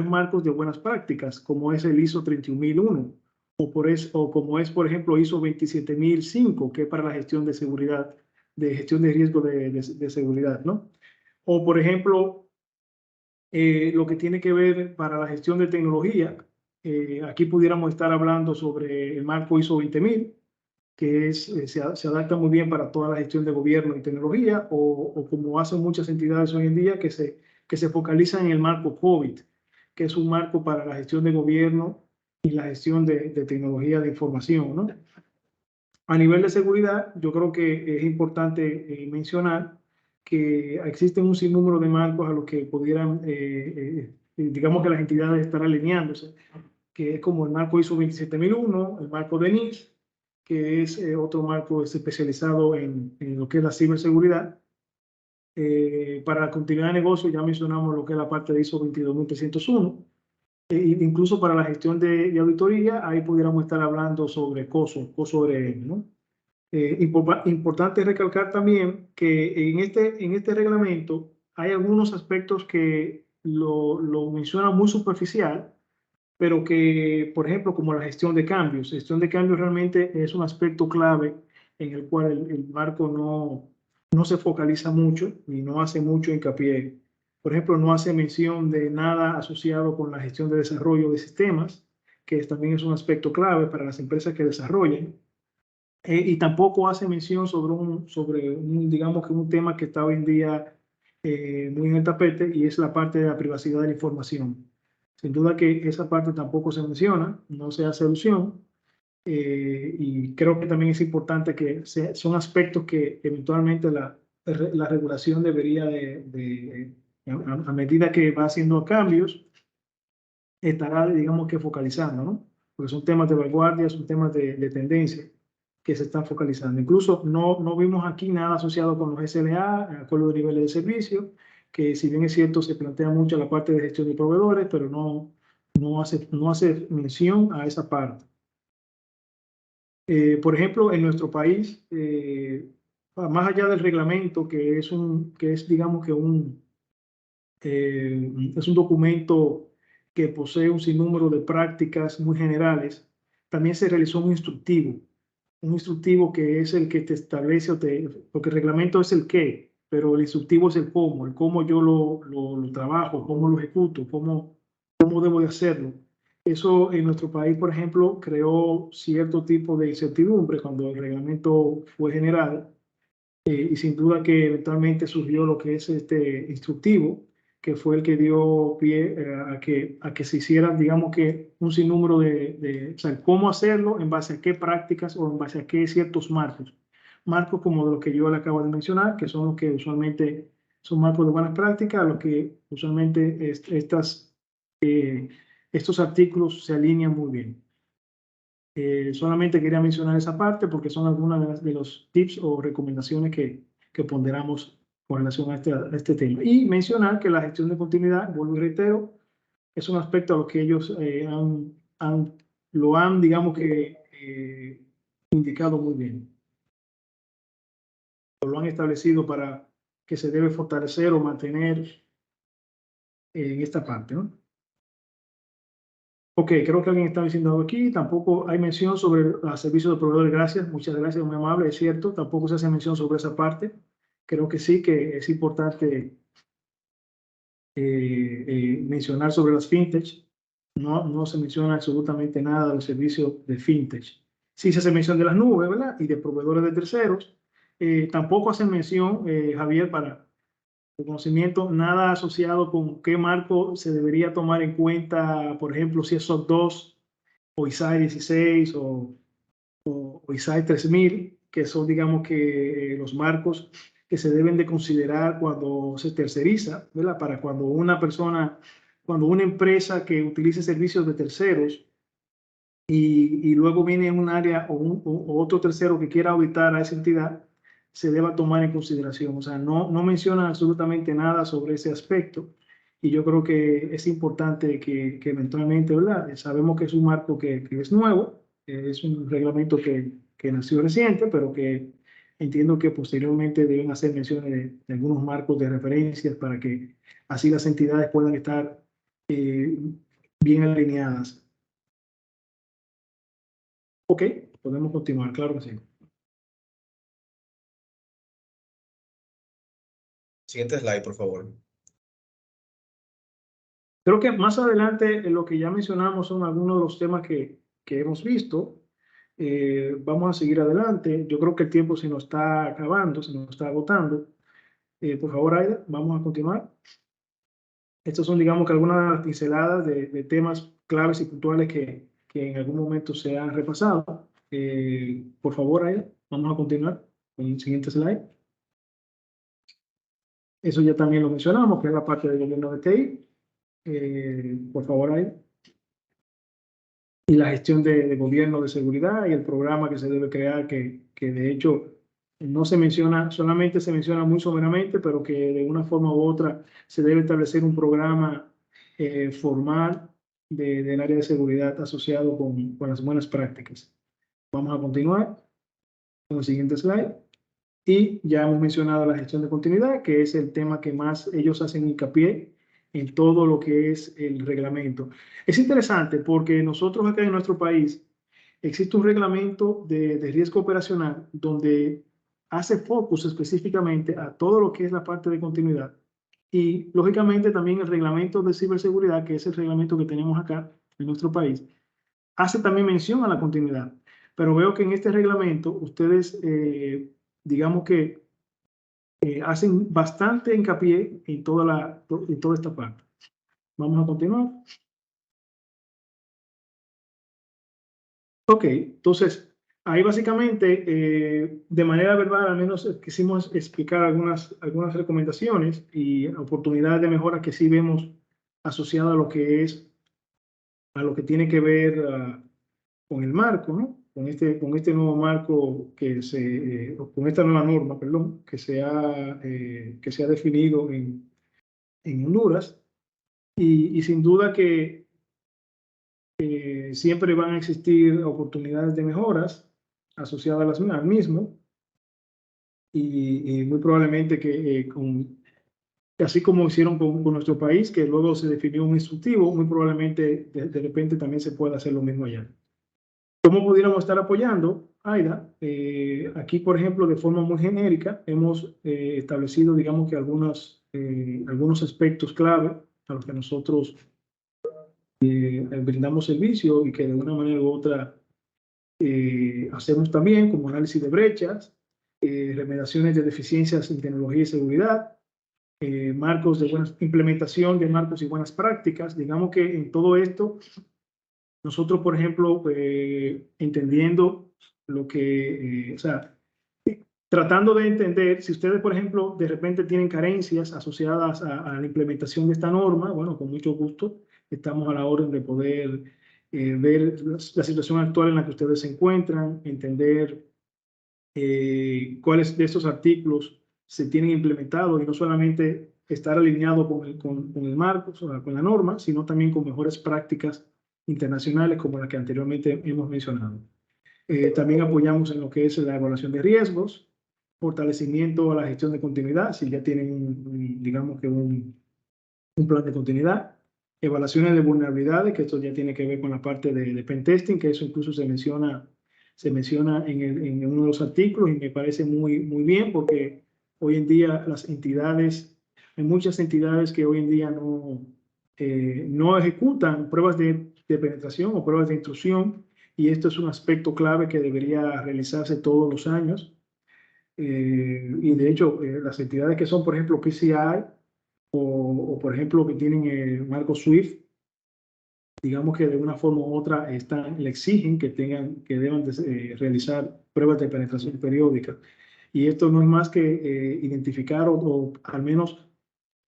marcos de buenas prácticas, como es el ISO 31001 o como es, por ejemplo, ISO 27005, que es para la gestión de seguridad, de gestión de riesgo de seguridad, ¿no? O, por ejemplo, lo que tiene que ver para la gestión de tecnología. Aquí pudiéramos estar hablando sobre el marco ISO 20000, que se adapta muy bien para toda la gestión de gobierno y tecnología, o como hacen muchas entidades hoy en día, que se focalizan en el marco COVID, que es un marco para la gestión de gobierno y la gestión de tecnología de información, ¿no? A nivel de seguridad, yo creo que es importante mencionar que existen un sinnúmero de marcos a los que pudieran, digamos que las entidades estarán alineándose, que es como el marco ISO 27001, el marco de NIST, que es otro marco especializado en lo que es la ciberseguridad. Para la continuidad de negocio ya mencionamos lo que es la parte de ISO 22301. Incluso para la gestión de auditoría, ahí pudiéramos estar hablando sobre COSO-RM, ¿no? Importante recalcar también que en este reglamento hay algunos aspectos que lo mencionan muy superficial, pero que, por ejemplo, como la gestión de cambios. Gestión de cambios realmente es un aspecto clave en el cual el marco no se focaliza mucho y no hace mucho hincapié. Por ejemplo, no hace mención de nada asociado con la gestión de desarrollo de sistemas, que también es un aspecto clave para las empresas que desarrollan. Y tampoco hace mención digamos que un tema que está hoy en día muy en el tapete, y es la parte de la privacidad de la información. Sin duda que esa parte tampoco se menciona, no se hace alusión, y creo que también es importante que son aspectos que eventualmente la regulación debería a medida que va haciendo cambios, estará, digamos que focalizando, ¿no? Porque son temas de vanguardia, son temas de tendencia que se están focalizando. Incluso no vimos aquí nada asociado con los SLA, acuerdos de niveles de servicio, que si bien es cierto se plantea mucho la parte de gestión de proveedores, pero no hace mención a esa parte. Por ejemplo, en nuestro país, más allá del reglamento, que es digamos que es un documento que posee un sinnúmero de prácticas muy generales, también se realizó un instructivo que es el que te establece, porque el reglamento es el qué, pero el instructivo es el cómo yo lo trabajo, cómo lo ejecuto, cómo debo de hacerlo. Eso en nuestro país, por ejemplo, creó cierto tipo de incertidumbre cuando el reglamento fue generado, y sin duda que eventualmente surgió lo que es este instructivo, que fue el que dio pie a que se hiciera, digamos que un sinnúmero o sea, cómo hacerlo, en base a qué prácticas o en base a qué ciertos marcos. Marcos como los que yo le acabo de mencionar, que son los que usualmente son marcos de buenas prácticas, a los que usualmente estos artículos se alinean muy bien. Solamente quería mencionar esa parte porque son algunas de los tips o recomendaciones que ponderamos con relación a este tema. Y mencionar que la gestión de continuidad, vuelvo y reitero, es un aspecto a lo que ellos lo han, digamos que, indicado muy bien. Lo han establecido para que se debe fortalecer o mantener en esta parte, ¿no? Ok, creo que alguien está diciendo algo aquí. Tampoco hay mención sobre los servicios de proveedores. Gracias, muchas gracias, muy amable. Es cierto, tampoco se hace mención sobre esa parte. Creo que sí, que es importante mencionar sobre las fintech. No se menciona absolutamente nada de los servicios de fintech. Sí se hace mención de las nubes, ¿verdad? Y de proveedores de terceros. Tampoco hacen mención, Javier, para el conocimiento, nada asociado con qué marco se debería tomar en cuenta, por ejemplo, si es SOC 2 o ISAE 16 o ISAE 3000, que son, digamos que, los marcos que se deben de considerar cuando se terceriza, ¿verdad? Para cuando cuando una empresa que utilice servicios de terceros y luego viene un área o otro tercero que quiera auditar a esa entidad, se deba tomar en consideración. O sea, no menciona absolutamente nada sobre ese aspecto. Y yo creo que es importante que eventualmente, ¿verdad? Sabemos que es un marco que es nuevo, es un reglamento que nació reciente, pero que entiendo que posteriormente deben hacer menciones de algunos marcos de referencias para que así las entidades puedan estar eh, bien alineadas. Ok, podemos continuar, claro que sí. Siguiente slide, por favor. Creo que más adelante lo que ya mencionamos son algunos de los temas que hemos visto. Vamos a seguir adelante. Yo creo que el tiempo se nos está acabando, se nos está agotando. Por favor, Aida, vamos a continuar. Estos son, digamos, que algunas de las pinceladas de temas claves y puntuales que en algún momento se han repasado. Por favor, Aida, vamos a continuar con el siguiente slide. Eso ya también lo mencionamos, que es la parte del gobierno de TI. Por favor, Aida. Y la gestión de gobierno de seguridad y el programa que se debe crear, que de hecho no se menciona, solamente se menciona muy someramente, pero que de una forma u otra se debe establecer un programa formal del área de seguridad asociado con las buenas prácticas. Vamos a continuar con el siguiente slide. Y ya hemos mencionado la gestión de continuidad, que es el tema que más ellos hacen hincapié en todo lo que es el reglamento. Es interesante porque nosotros acá en nuestro país existe un reglamento de riesgo operacional donde hace focus específicamente a todo lo que es la parte de continuidad. Y lógicamente también el reglamento de ciberseguridad, que es el reglamento que tenemos acá en nuestro país, hace también mención a la continuidad. Pero veo que en este reglamento ustedes, digamos que hacen bastante hincapié en toda esta parte. Vamos a continuar. Ok, entonces, ahí básicamente, de manera verbal, al menos quisimos explicar algunas recomendaciones y oportunidades de mejora que sí vemos asociadas a lo que a lo que tiene que ver con el marco, ¿no? Con este nuevo marco con esta nueva norma, perdón, que se ha definido en Honduras. Y sin duda que siempre van a existir oportunidades de mejoras. asociadas al mismo, y muy probablemente que así como hicieron con nuestro país, que luego se definió un instructivo, muy probablemente de repente también se pueda hacer lo mismo allá. ¿Cómo pudiéramos estar apoyando, Aida? Aquí, por ejemplo, de forma muy genérica, hemos establecido, digamos que algunos aspectos clave a los que nosotros brindamos servicio y que de una manera u otra hacemos también, como análisis de brechas, remediaciones de deficiencias en tecnología y seguridad, marcos de buena implementación de marcos y buenas prácticas. Digamos que en todo esto, nosotros, por ejemplo, entendiendo lo que, o sea, tratando de entender, si ustedes, por ejemplo, de repente tienen carencias asociadas a la implementación de esta norma, bueno, con mucho gusto estamos a la orden de poder ver la situación actual en la que ustedes se encuentran, entender cuáles de estos artículos se tienen implementados y no solamente estar alineado con el marco, o sea, con la norma, sino también con mejores prácticas internacionales como las que anteriormente hemos mencionado. También apoyamos en lo que es la evaluación de riesgos, fortalecimiento a la gestión de continuidad, si ya tienen, digamos que un plan de continuidad, evaluaciones de vulnerabilidades, que esto ya tiene que ver con la parte de pentesting, que eso incluso se menciona en uno de los artículos y me parece muy bien porque hoy en día las entidades, hay muchas entidades que hoy en día no ejecutan pruebas de penetración o pruebas de intrusión y esto es un aspecto clave que debería realizarse todos los años. Y de hecho, las entidades que son, por ejemplo, PCI o por ejemplo, que tienen el marco SWIFT, digamos que de una forma u otra le exigen que deban realizar pruebas de penetración periódica. Y esto no es más que identificar o al menos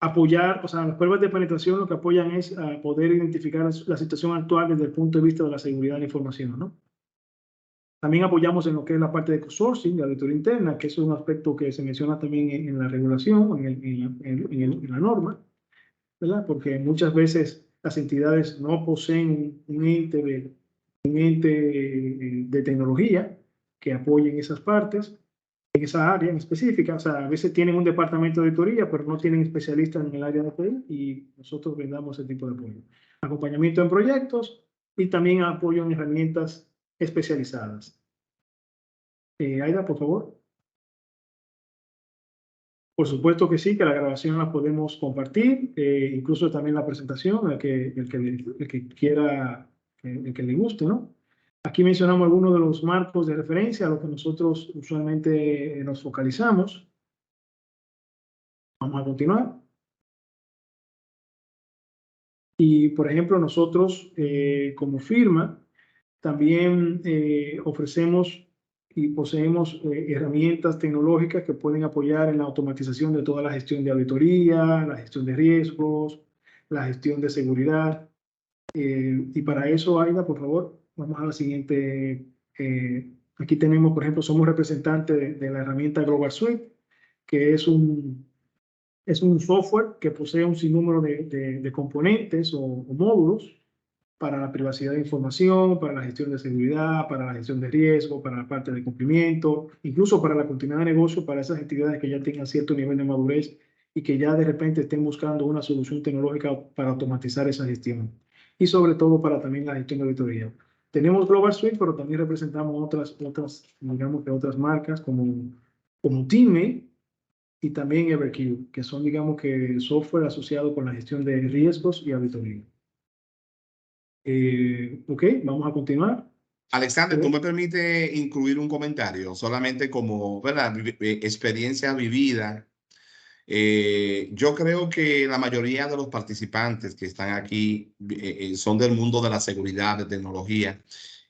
apoyar, o sea, las pruebas de penetración lo que apoyan es a poder identificar la situación actual desde el punto de vista de la seguridad de la información, ¿no? También apoyamos en lo que es la parte de sourcing, de auditoría interna, que es un aspecto que se menciona también en la regulación, en la norma, ¿verdad? Porque muchas veces las entidades no poseen un ente de tecnología que apoye en esas partes, en esa área en específica. O sea, a veces tienen un departamento de auditoría, pero no tienen especialistas en el área de TI y nosotros brindamos ese tipo de apoyo. Acompañamiento en proyectos y también apoyo en herramientas especializadas. Aida, por favor. Por supuesto que sí, que la grabación la podemos compartir, incluso también la presentación, el que quiera, el que le guste, ¿no? Aquí mencionamos algunos de los marcos de referencia a los que nosotros usualmente nos focalizamos. Vamos a continuar. Y, por ejemplo, nosotros como firma también ofrecemos y poseemos herramientas tecnológicas que pueden apoyar en la automatización de toda la gestión de auditoría, la gestión de riesgos, la gestión de seguridad. Y para eso, Aida, por favor, vamos a la siguiente. Aquí tenemos, por ejemplo, somos representantes de la herramienta Global Suite, que es un software que posee un sinnúmero de componentes o módulos para la privacidad de información, para la gestión de seguridad, para la gestión de riesgo, para la parte de cumplimiento, incluso para la continuidad de negocio, para esas entidades que ya tengan cierto nivel de madurez y que ya de repente estén buscando una solución tecnológica para automatizar esa gestión. Y sobre todo para también la gestión de auditoría. Tenemos Global Suite, pero también representamos digamos que otras marcas como Teammate y también Evercube, que son, digamos que, software asociado con la gestión de riesgos y auditoría. Ok, vamos a continuar. Alexander, ¿tú me permites incluir un comentario? Solamente como, ¿verdad? Experiencia vivida. Yo creo que la mayoría de los participantes que están aquí son del mundo de la seguridad, de tecnología.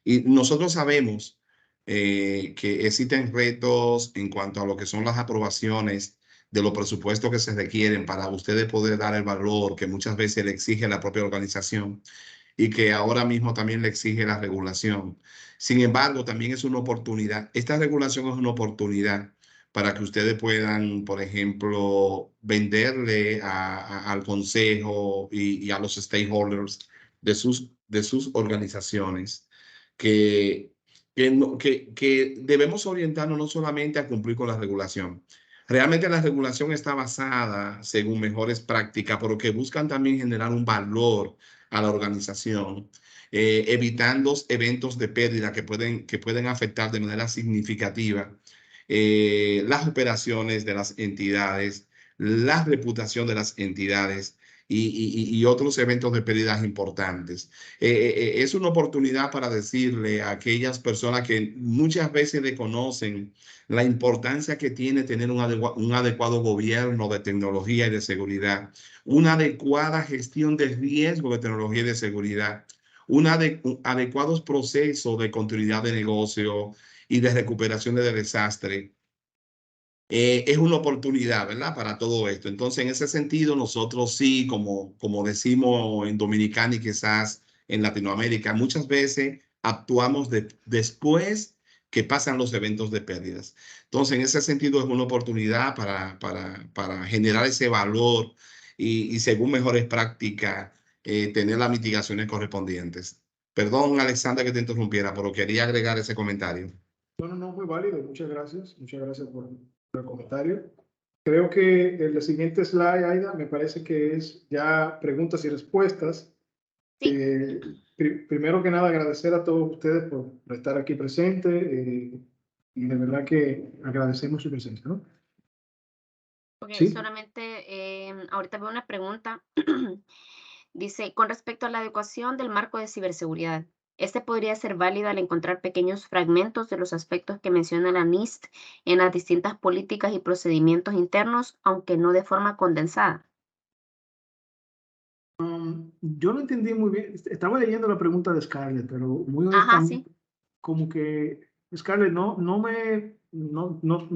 Y nosotros sabemos que existen retos en cuanto a lo que son las aprobaciones de los presupuestos que se requieren para ustedes poder dar el valor que muchas veces le exige la propia organización y que ahora mismo también le exige la regulación. Sin embargo, también es una oportunidad. Esta regulación es una oportunidad para que ustedes puedan, por ejemplo, venderle al consejo y a los stakeholders de sus organizaciones que que debemos orientarnos no solamente a cumplir con la regulación. Realmente la regulación está basada según mejores prácticas, pero que buscan también generar un valor a la organización, evitando eventos de pérdida que pueden afectar de manera significativa las operaciones de las entidades, la reputación de las entidades y otros eventos de pérdidas importantes. Es una oportunidad para decirle a aquellas personas que muchas veces desconocen la importancia que tiene tener un adecuado gobierno de tecnología y de seguridad, una adecuada gestión de riesgo de tecnología y de seguridad, adecuados procesos de continuidad de negocio y de recuperación de desastre. Es una oportunidad, ¿verdad? Para todo esto. Entonces, en ese sentido, nosotros sí, como decimos en Dominicana y quizás en Latinoamérica, muchas veces actuamos después que pasan los eventos de pérdidas. Entonces, en ese sentido, es una oportunidad para generar ese valor y según mejores prácticas, tener las mitigaciones correspondientes. Perdón, Alexandra, que te interrumpiera, pero quería agregar ese comentario. No, muy válido. Muchas gracias. Muchas gracias por el comentario. Creo que el siguiente slide, Aida, me parece que es ya preguntas y respuestas. Sí. Primero que nada, agradecer a todos ustedes por estar aquí presentes y de verdad que agradecemos su presencia, ¿no? Ok, Sí. solamente ahorita veo una pregunta. Dice, con respecto a la adecuación del marco de ciberseguridad, ¿este podría ser válido al encontrar pequeños fragmentos de los aspectos que menciona la NIST en las distintas políticas y procedimientos internos, aunque no de forma condensada? Yo no entendí muy bien. Estaba leyendo la pregunta de Scarlett, pero muy Ajá, honestamente, sí. como que, Scarlett, no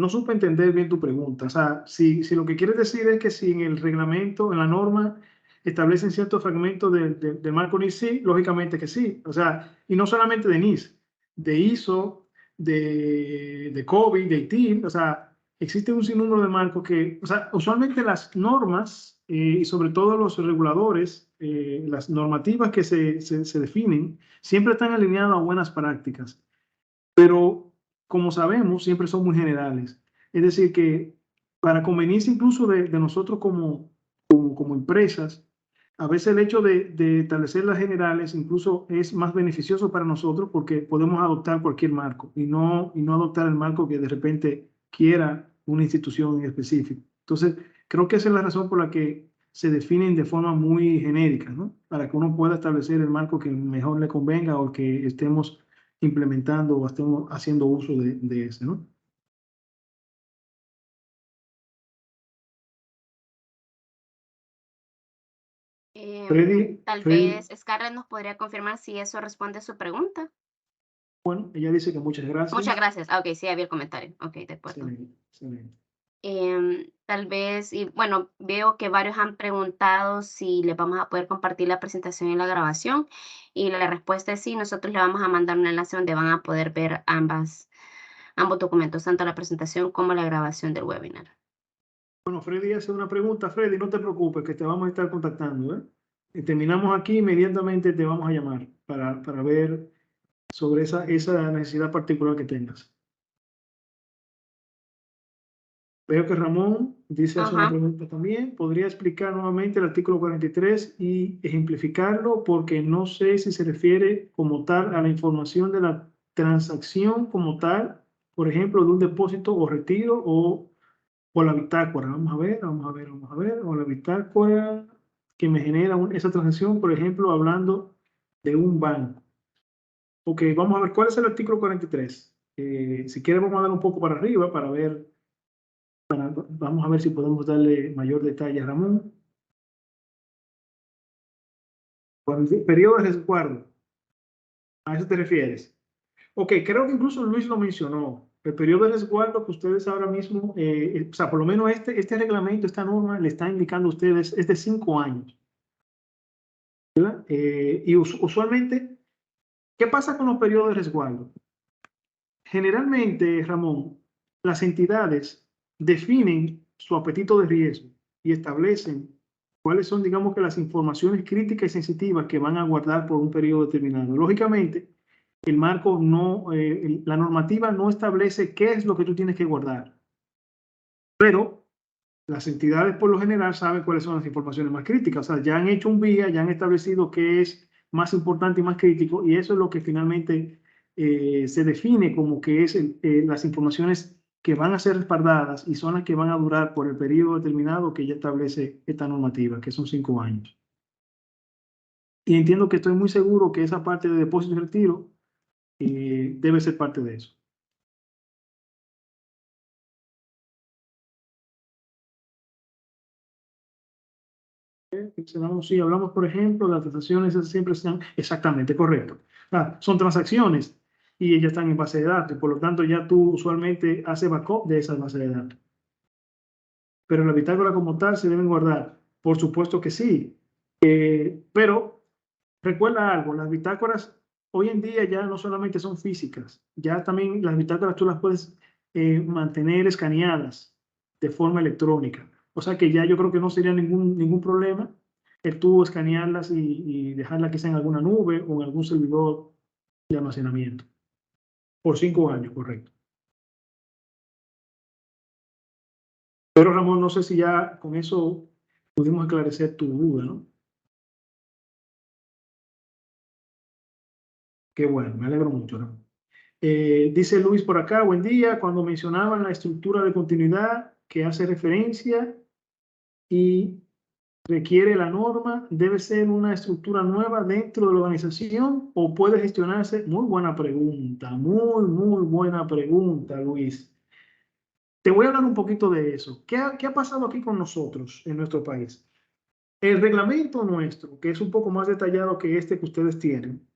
supe entender bien tu pregunta. O sea, si lo que quieres decir es que si en el reglamento, en la norma, establecen ciertos fragmentos del marco NIS, sí, lógicamente que sí. O sea, y no solamente de NIS, de ISO, de COVID, de ITIL, o sea, existe un sinnúmero de marcos que, o sea, usualmente las normas y sobre todo los reguladores, las normativas que se definen, siempre están alineadas a buenas prácticas, pero como sabemos, siempre son muy generales. Es decir, que para conveniencia incluso de nosotros como empresas, a veces el hecho de establecer las generales incluso es más beneficioso para nosotros porque podemos adoptar cualquier marco y no adoptar el marco que de repente quiera una institución en específico. Entonces, creo que esa es la razón por la que se definen de forma muy genérica, ¿no? Para que uno pueda establecer el marco que mejor le convenga o que estemos implementando o estemos haciendo uso de ese, ¿no? Freddy, Tal Freddy, vez Scarlett nos podría confirmar si eso responde a su pregunta. bueno, ella dice que muchas gracias. Muchas gracias. Ah, ok, sí, había el comentario. Ok, de acuerdo. Excelente, excelente. Tal vez, y bueno, veo que varios han preguntado si les vamos a poder compartir la presentación y la grabación, y la respuesta es sí, nosotros le vamos a mandar un enlace donde van a poder ver ambos documentos, tanto la presentación como la grabación del webinar. Bueno, Freddy hace una pregunta. Freddy, no te preocupes, que te vamos a estar contactando, ¿eh? Y terminamos aquí, inmediatamente te vamos a llamar para ver sobre esa necesidad particular que tengas. Veo que Ramón dice hace una Ajá. pregunta también. ¿Podría explicar nuevamente el artículo 43 y ejemplificarlo? Porque no sé si se refiere como tal a la información de la transacción como tal, por ejemplo, de un depósito o retiro o la bitácora. Vamos a ver. O la bitácora que me genera esa transacción, por ejemplo, hablando de un banco. Ok, vamos a ver cuál es el artículo 43. Si quieres, vamos a dar un poco para arriba para ver. Vamos a ver si podemos darle mayor detalle a Ramón. Con el periodo de resguardo, ¿a eso te refieres? Ok, creo que incluso Luis lo mencionó. El periodo de resguardo que ustedes ahora mismo, o sea, por lo menos este reglamento, esta norma, le está indicando a ustedes es de 5 años. ¿Verdad? Y usualmente, ¿qué pasa con los periodos de resguardo? Generalmente, Ramón, las entidades definen su apetito de riesgo y establecen cuáles son, digamos que las informaciones críticas y sensitivas que van a guardar por un periodo determinado. Lógicamente, El marco no, la normativa no establece qué es lo que tú tienes que guardar, pero las entidades por lo general saben cuáles son las informaciones más críticas. O sea, ya han hecho un vía, ya han establecido qué es más importante y más crítico, y eso es lo que finalmente se define como que es las informaciones que van a ser respaldadas y son las que van a durar por el periodo determinado que ya establece esta normativa, que son 5 años. Y entiendo que estoy muy seguro que esa parte de depósito y retiro debe ser parte de eso. Si hablamos, por ejemplo, de las transacciones, esas siempre están exactamente correcto. Son transacciones y ellas están en base de datos, por lo tanto ya tú usualmente haces backup de esas bases de datos. Pero la bitácora como tal se deben guardar. Por supuesto que sí. Pero recuerda algo, las bitácoras hoy en día ya no solamente son físicas, ya también las bitácoras tú las puedes mantener escaneadas de forma electrónica. O sea que ya yo creo que no sería ningún problema el tú escanearlas y dejarlas quizá en alguna nube o en algún servidor de almacenamiento. Por 5 años, correcto. Pero Ramón, no sé si ya con eso pudimos esclarecer tu duda, ¿no? Qué bueno, me alegro mucho, Ramón. Dice Luis por acá, buen día, cuando mencionaban la estructura de continuidad que hace referencia y requiere la norma, ¿debe ser una estructura nueva dentro de la organización o puede gestionarse? Muy buena pregunta, muy buena pregunta, Luis. Te voy a hablar un poquito de eso. ¿Qué ha pasado aquí con nosotros en nuestro país? El reglamento nuestro, que es un poco más detallado que este que ustedes tienen,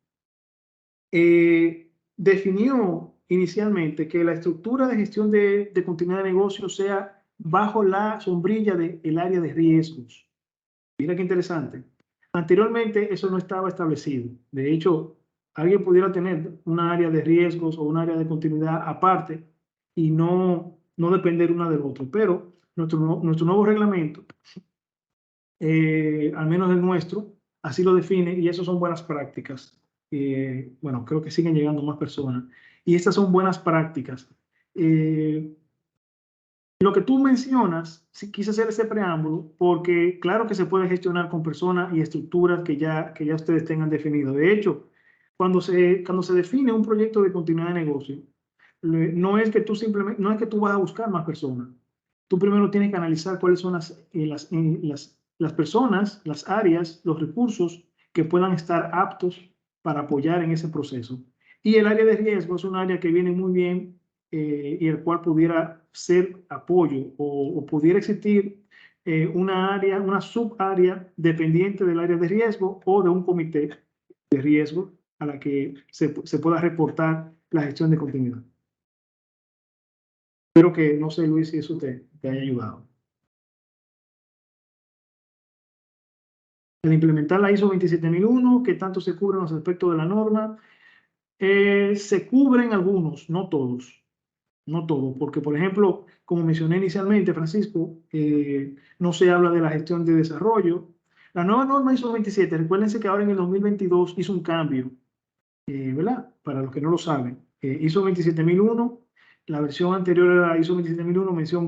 definió inicialmente que la estructura de gestión de continuidad de negocio sea bajo la sombrilla del área de riesgos. Mira qué interesante. Anteriormente eso no estaba establecido. De hecho, alguien pudiera tener una área de riesgos o un área de continuidad aparte y no depender una del otro. Pero nuestro nuevo reglamento, al menos el nuestro, así lo define y eso son buenas prácticas. Bueno, creo que siguen llegando más personas. Y estas son buenas prácticas. Lo que tú mencionas, sí, quise hacer ese preámbulo porque claro que se puede gestionar con personas y estructuras que ya ustedes tengan definido. De hecho, cuando se define un proyecto de continuidad de negocio, no es que tú simplemente, no es que tú vas a buscar más personas. Tú primero tienes que analizar cuáles son las personas, las áreas, los recursos que puedan estar aptos para apoyar en ese proceso. Y el área de riesgo es un área que viene muy bien y el cual pudiera ser apoyo o pudiera existir una área, una subárea dependiente del área de riesgo o de un comité de riesgo a la que se pueda reportar la gestión de continuidad. Espero que, no sé, Luis, si eso te haya ayudado. Al implementar la ISO 27001, ¿qué tanto se cubren los aspectos de la norma? Se cubren algunos, no todos. No todos, porque por ejemplo, como mencioné inicialmente, Francisco, no se habla de la gestión de desarrollo. La nueva norma ISO 27, recuérdense que ahora en el 2022 hizo un cambio, ¿verdad? Para los que no lo saben. ISO 27001, la versión anterior era ISO 27001, mención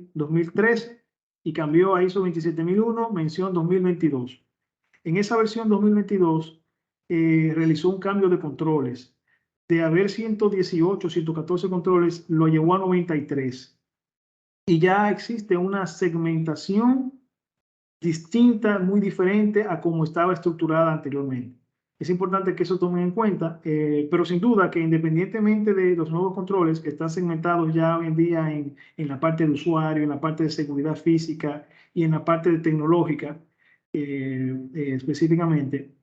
2013, y cambió a ISO 27001, mención 2022. En esa versión 2022 realizó un cambio de controles. De haber 118, 114 controles, lo llevó a 93. Y ya existe una segmentación distinta, muy diferente a como estaba estructurada anteriormente. Es importante que eso tomen en cuenta, pero sin duda que independientemente de los nuevos controles que están segmentados ya hoy en día en la parte de usuario, en la parte de seguridad física y en la parte de tecnológica, específicamente,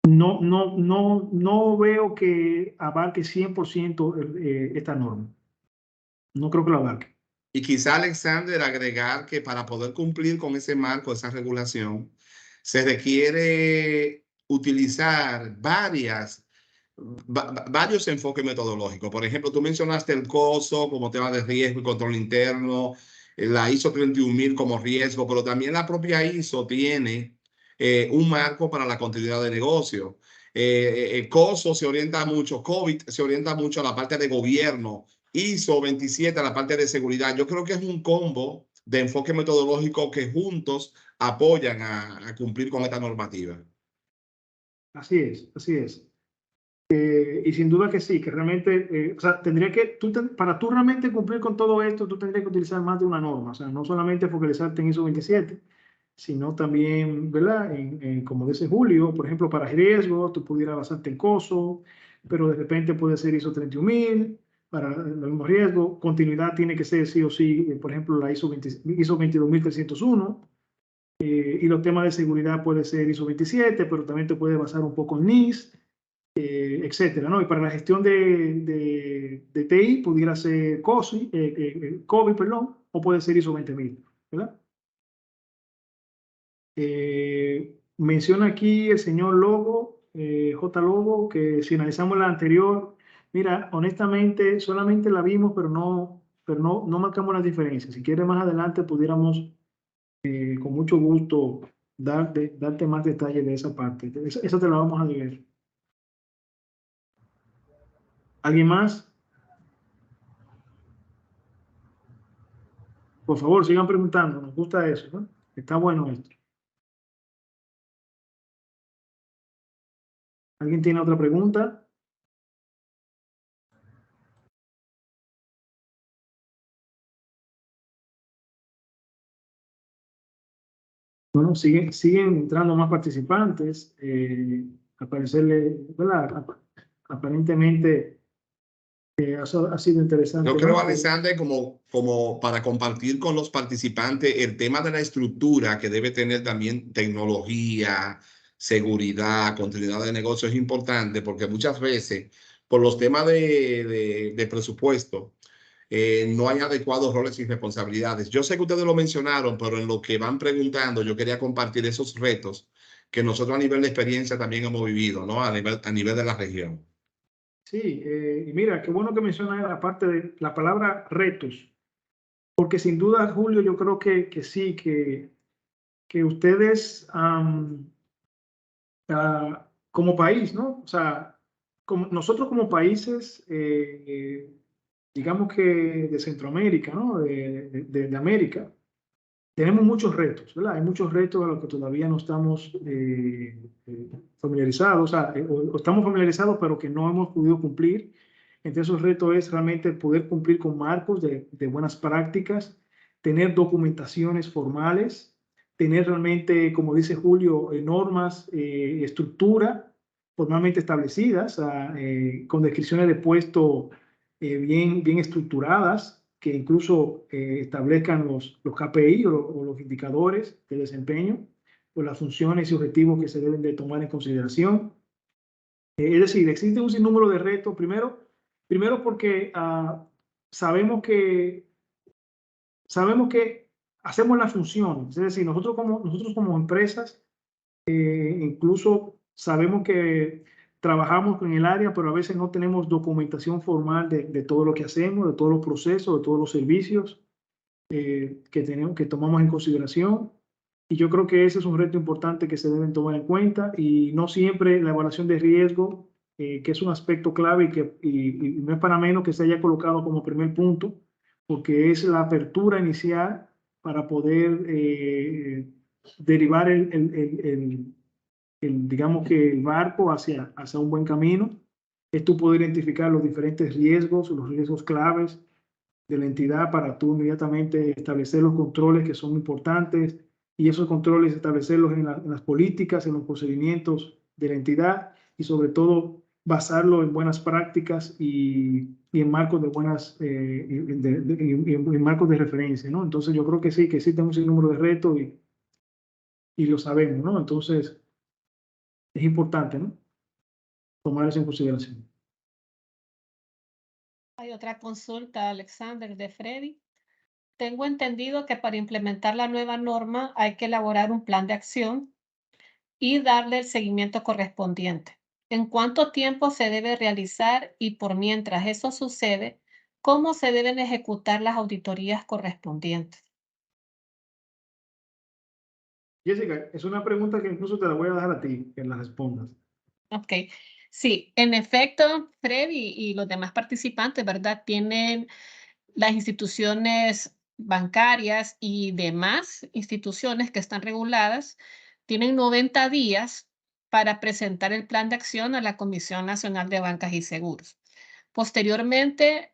no veo que abarque 100% esta norma. No creo que lo abarque. Y quizá, Alexander, agregar que para poder cumplir con ese marco, esa regulación, se requiere utilizar varios enfoques metodológicos. Por ejemplo, tú mencionaste el COSO como tema de riesgo y control interno, la ISO 31000 como riesgo, pero también la propia ISO tiene un marco para la continuidad de negocio. COSO se orienta mucho, COVID se orienta mucho a la parte de gobierno, ISO 27 a la parte de seguridad. Yo creo que es un combo de enfoque metodológico que juntos apoyan a cumplir con esta normativa. Así es, así es. Y sin duda que sí, que realmente, o sea, tendría que, para tú realmente cumplir con todo esto, tú tendrías que utilizar más de una norma, o sea, no solamente focalizarte en ISO 27, sino también, ¿verdad? Como dice Julio, por ejemplo, para riesgo, tú pudieras basarte en COSO, pero de repente puede ser ISO 31000 para los mismos riesgos. Continuidad tiene que ser sí o sí, por ejemplo, la ISO 22301. Y los temas de seguridad puede ser ISO 27, pero también te puede basar un poco en NIST, etcétera, ¿no? Y para la gestión de TI pudiera ser COVID, perdón, o puede ser ISO 20000, ¿verdad? Menciona aquí el señor Lobo, J. Lobo, que si analizamos la anterior, mira, honestamente solamente la vimos, pero no marcamos las diferencias. Si quiere más adelante pudiéramos con mucho gusto darte más detalles de esa parte. Esa te la vamos a ver. ¿Alguien más? Por favor, sigan preguntando. Nos gusta eso, ¿no? Está bueno esto. ¿Alguien tiene otra pregunta? Bueno, siguen entrando más participantes. Al parecerle, ¿verdad? Aparentemente ha sido interesante, Yo creo, ¿no? Alexander, como para compartir con los participantes el tema de la estructura que debe tener también tecnología, seguridad, continuidad de negocio es importante porque muchas veces por los temas de presupuesto no hay adecuados roles y responsabilidades. Yo sé que ustedes lo mencionaron, pero en lo que van preguntando yo quería compartir esos retos que nosotros a nivel de experiencia también hemos vivido, ¿no? A nivel de la región. Sí, y mira, qué bueno que mencionas la parte de la palabra retos, porque sin duda, Julio, yo creo que sí, que ustedes como país, ¿no? O sea, nosotros como países, digamos que de Centroamérica, ¿no? De América, tenemos muchos retos, ¿verdad? Hay muchos retos a los que todavía no estamos familiarizados, o sea, o estamos familiarizados, pero que no hemos podido cumplir. Entonces, el reto es realmente poder cumplir con marcos de buenas prácticas, tener documentaciones formales, tener realmente, como dice Julio, normas, estructura formalmente establecidas, con descripciones de puesto bien estructuradas, que incluso establezcan los KPI o los indicadores de desempeño, o las funciones y objetivos que se deben de tomar en consideración. Es decir, existe un sinnúmero de retos. Primero porque sabemos que hacemos las funciones. Es decir, nosotros como empresas, incluso sabemos que trabajamos en el área, pero a veces no tenemos documentación formal de todo lo que hacemos, de todos los procesos, de todos los servicios que tomamos en consideración. Y yo creo que ese es un reto importante que se deben tomar en cuenta, y no siempre la evaluación de riesgo, que es un aspecto clave y no es para menos que se haya colocado como primer punto, porque es la apertura inicial para poder derivar digamos que el barco hacia un buen camino. Es tú poder identificar los diferentes riesgos, los riesgos claves de la entidad, para tú inmediatamente establecer los controles que son importantes, y esos controles establecerlos en las políticas, en los procedimientos de la entidad, y sobre todo basarlo en buenas prácticas y en marcos de buenas en marcos de referencia, ¿no? Entonces yo creo que sí, que existe un sinnúmero de retos y lo sabemos, ¿no? Entonces es importante, ¿no? Tomar eso en consideración. Hay otra consulta, Alexander, de Freddy. Tengo entendido que para implementar la nueva norma hay que elaborar un plan de acción y darle el seguimiento correspondiente. ¿En cuánto tiempo se debe realizar? Y por mientras eso sucede, ¿cómo se deben ejecutar las auditorías correspondientes? Jessica, es una pregunta que incluso te la voy a dejar a ti, que la respondas. Ok. Sí, en efecto, Freddy y los demás participantes, ¿verdad? Tienen las instituciones bancarias y demás instituciones que están reguladas, tienen 90 días para presentar el plan de acción a la Comisión Nacional de Bancas y Seguros. Posteriormente,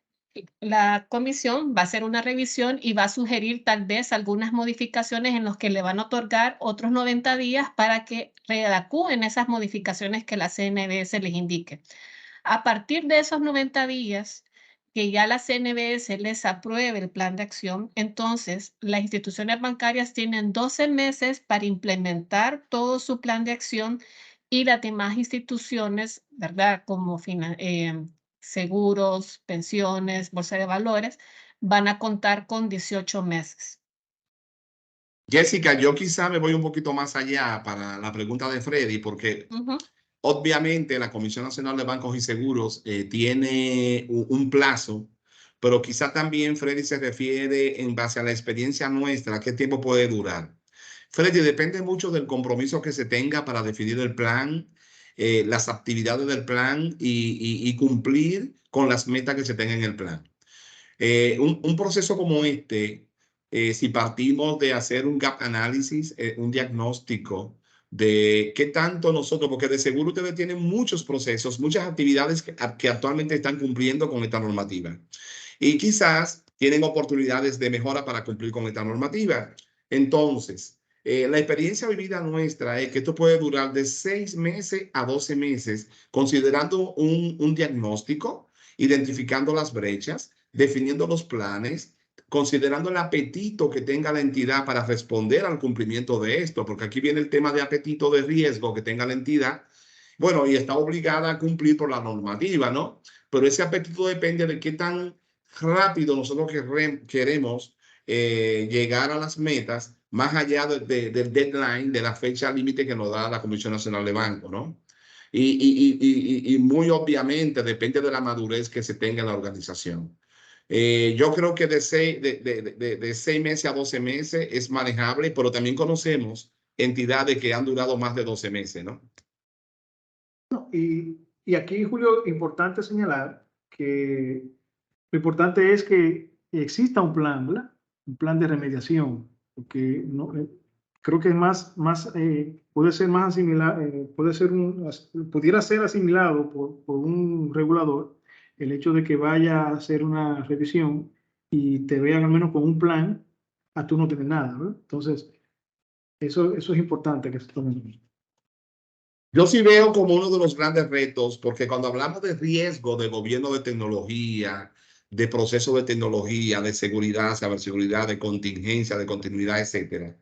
la comisión va a hacer una revisión y va a sugerir tal vez algunas modificaciones en los que le van a otorgar otros 90 días para que readecúen esas modificaciones que la CNBS les indique. A partir de esos 90 días, que ya la CNBS les apruebe el plan de acción, entonces las instituciones bancarias tienen 12 meses para implementar todo su plan de acción y las demás instituciones, ¿verdad? Como seguros, pensiones, bolsa de valores, van a contar con 18 meses. Jessica, yo quizá me voy un poquito más allá para la pregunta de Freddy, porque Ujú. obviamente la Comisión Nacional de Bancos y Seguros tiene un plazo, pero quizá también Freddy se refiere en base a la experiencia nuestra, qué tiempo puede durar. Freddy, depende mucho del compromiso que se tenga para definir el plan, las actividades del plan y cumplir con las metas que se tengan en el plan. Un proceso como este, si partimos de hacer un gap análisis, un diagnóstico de qué tanto nosotros, porque de seguro ustedes tienen muchos procesos, muchas actividades que actualmente están cumpliendo con esta normativa y quizás tienen oportunidades de mejora para cumplir con esta normativa. Entonces, la experiencia vivida nuestra es que esto puede durar de 6 meses a 12 meses, considerando un diagnóstico, identificando las brechas, definiendo los planes, considerando el apetito que tenga la entidad para responder al cumplimiento de esto, porque aquí viene el tema de apetito de riesgo que tenga la entidad. Bueno, y está obligada a cumplir por la normativa, ¿no? Pero ese apetito depende de qué tan rápido nosotros queremos llegar a las metas, más allá del deadline, de la fecha límite que nos da la Comisión Nacional de Banco, ¿no? Y muy obviamente depende de la madurez que se tenga en la organización. Yo creo que de 6 meses a 12 meses es manejable, pero también conocemos entidades que han durado más de 12 meses, ¿no? Y aquí, Julio, importante señalar que lo importante es que exista un plan, ¿verdad? Un plan de remediación, porque no, creo que es puede ser más asimilado, pudiera ser asimilado por un regulador el hecho de que vaya a hacer una revisión y te vean al menos con un plan, a tú no tener nada, ¿verdad? Entonces, eso es importante que se tome en cuenta. Yo sí veo como uno de los grandes retos, porque cuando hablamos de riesgo de gobierno de tecnología, de proceso de tecnología, de seguridad, ciberseguridad, de contingencia, de continuidad, etcétera,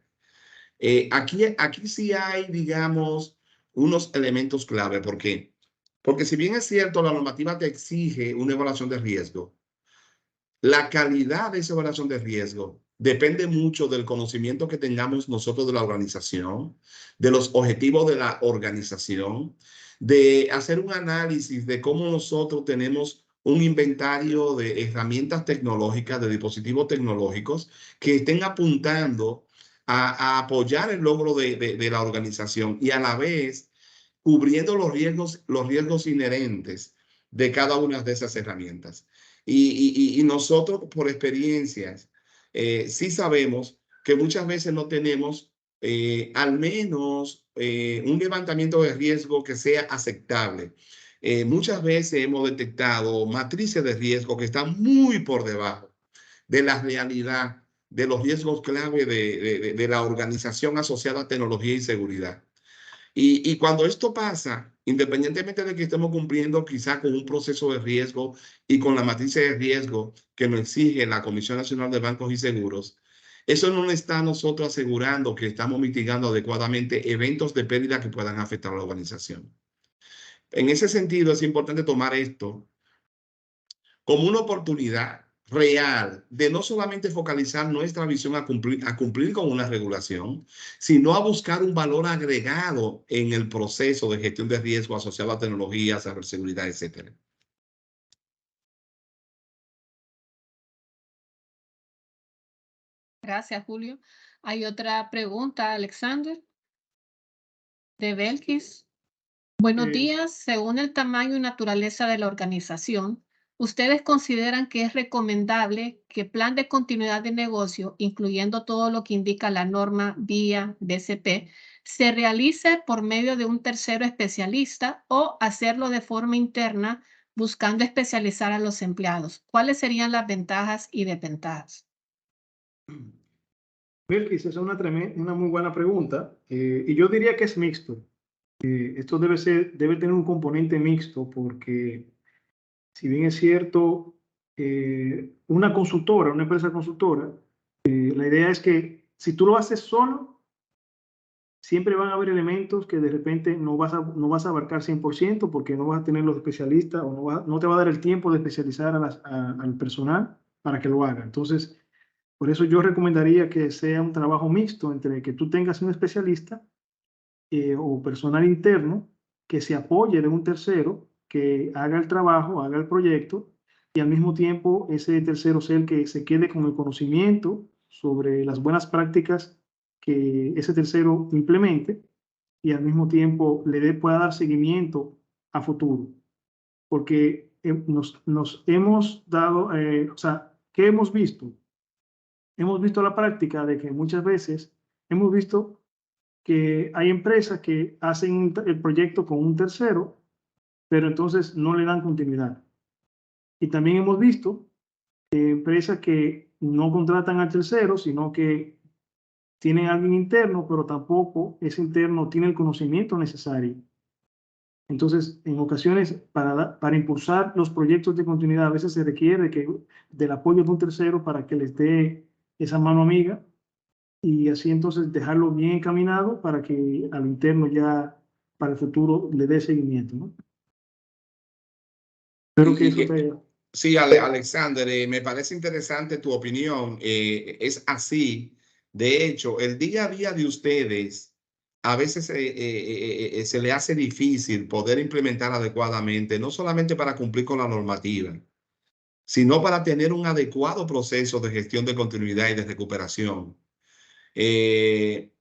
aquí sí hay, digamos, unos elementos clave. ¿Por qué? Porque si bien es cierto, la normativa te exige una evaluación de riesgo, la calidad de esa evaluación de riesgo depende mucho del conocimiento que tengamos nosotros de la organización, de los objetivos de la organización, de hacer un análisis de cómo nosotros tenemos un inventario de herramientas tecnológicas, de dispositivos tecnológicos que estén apuntando a apoyar el logro de la organización y a la vez cubriendo los riesgos inherentes de cada una de esas herramientas. Y nosotros, por experiencias, sí sabemos que muchas veces no tenemos al menos un levantamiento de riesgo que sea aceptable. Muchas veces hemos detectado matrices de riesgo que están muy por debajo de la realidad de los riesgos clave de la organización asociada a tecnología y seguridad. Y cuando esto pasa, independientemente de que estemos cumpliendo quizá con un proceso de riesgo y con la matriz de riesgo que nos exige la Comisión Nacional de Bancos y Seguros, eso no está a nosotros asegurando que estamos mitigando adecuadamente eventos de pérdida que puedan afectar a la organización. En ese sentido, es importante tomar esto como una oportunidad real de no solamente focalizar nuestra visión a cumplir con una regulación, sino a buscar un valor agregado en el proceso de gestión de riesgo asociado a tecnología, ciberseguridad, etcétera. Gracias, Julio. Hay otra pregunta, Alexander, de Belkis. Buenos Eh, días. Según el tamaño y naturaleza de la organización, ¿ustedes consideran que es recomendable que plan de continuidad de negocio, incluyendo todo lo que indica la norma VIA BCP, se realice por medio de un tercero especialista o hacerlo de forma interna buscando especializar a los empleados? ¿Cuáles serían las ventajas y desventajas? Belkis, esa es una muy buena pregunta. Y yo diría que es mixto. Esto debe tener un componente mixto porque, si bien es cierto, una consultora, una empresa consultora, la idea es que si tú lo haces solo, siempre van a haber elementos que de repente no vas a abarcar 100% porque no vas a tener los especialistas o no te va a dar el tiempo de especializar al personal para que lo haga. Entonces, por eso yo recomendaría que sea un trabajo mixto entre que tú tengas un especialista o personal interno que se apoye de un tercero que haga el trabajo, haga el proyecto y al mismo tiempo ese tercero sea el que se quede con el conocimiento sobre las buenas prácticas que ese tercero implemente y al mismo tiempo pueda dar seguimiento a futuro. Porque nos hemos dado, o sea, ¿qué hemos visto? Hemos visto la práctica de que muchas veces hemos visto que hay empresas que hacen el proyecto con un tercero, pero entonces no le dan continuidad. Y también hemos visto empresas que no contratan al tercero, sino que tienen a alguien interno, pero tampoco ese interno tiene el conocimiento necesario. Entonces, en ocasiones, para impulsar los proyectos de continuidad, a veces se requiere del apoyo de un tercero para que les dé esa mano amiga y así entonces dejarlo bien encaminado para que al interno ya para el futuro le dé seguimiento, ¿no? Espero que Y, eso y, te... sí, Alexander, me parece interesante tu opinión. Es así. De hecho, el día a día de ustedes a veces se le hace difícil poder implementar adecuadamente, no solamente para cumplir con la normativa, sino para tener un adecuado proceso de gestión de continuidad y de recuperación. Eh,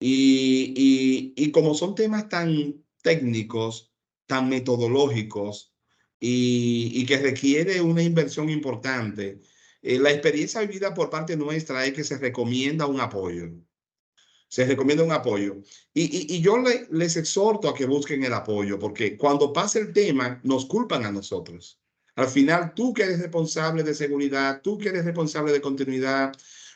y como son temas tan técnicos, tan metodológicos y que requiere una inversión importante, la experiencia vivida por parte nuestra es que se recomienda un apoyo. Se recomienda un apoyo. Y yo les exhorto a que busquen el apoyo, porque cuando pasa el tema, nos culpan a nosotros. Al final, tú que eres responsable de seguridad, tú que eres responsable de continuidad,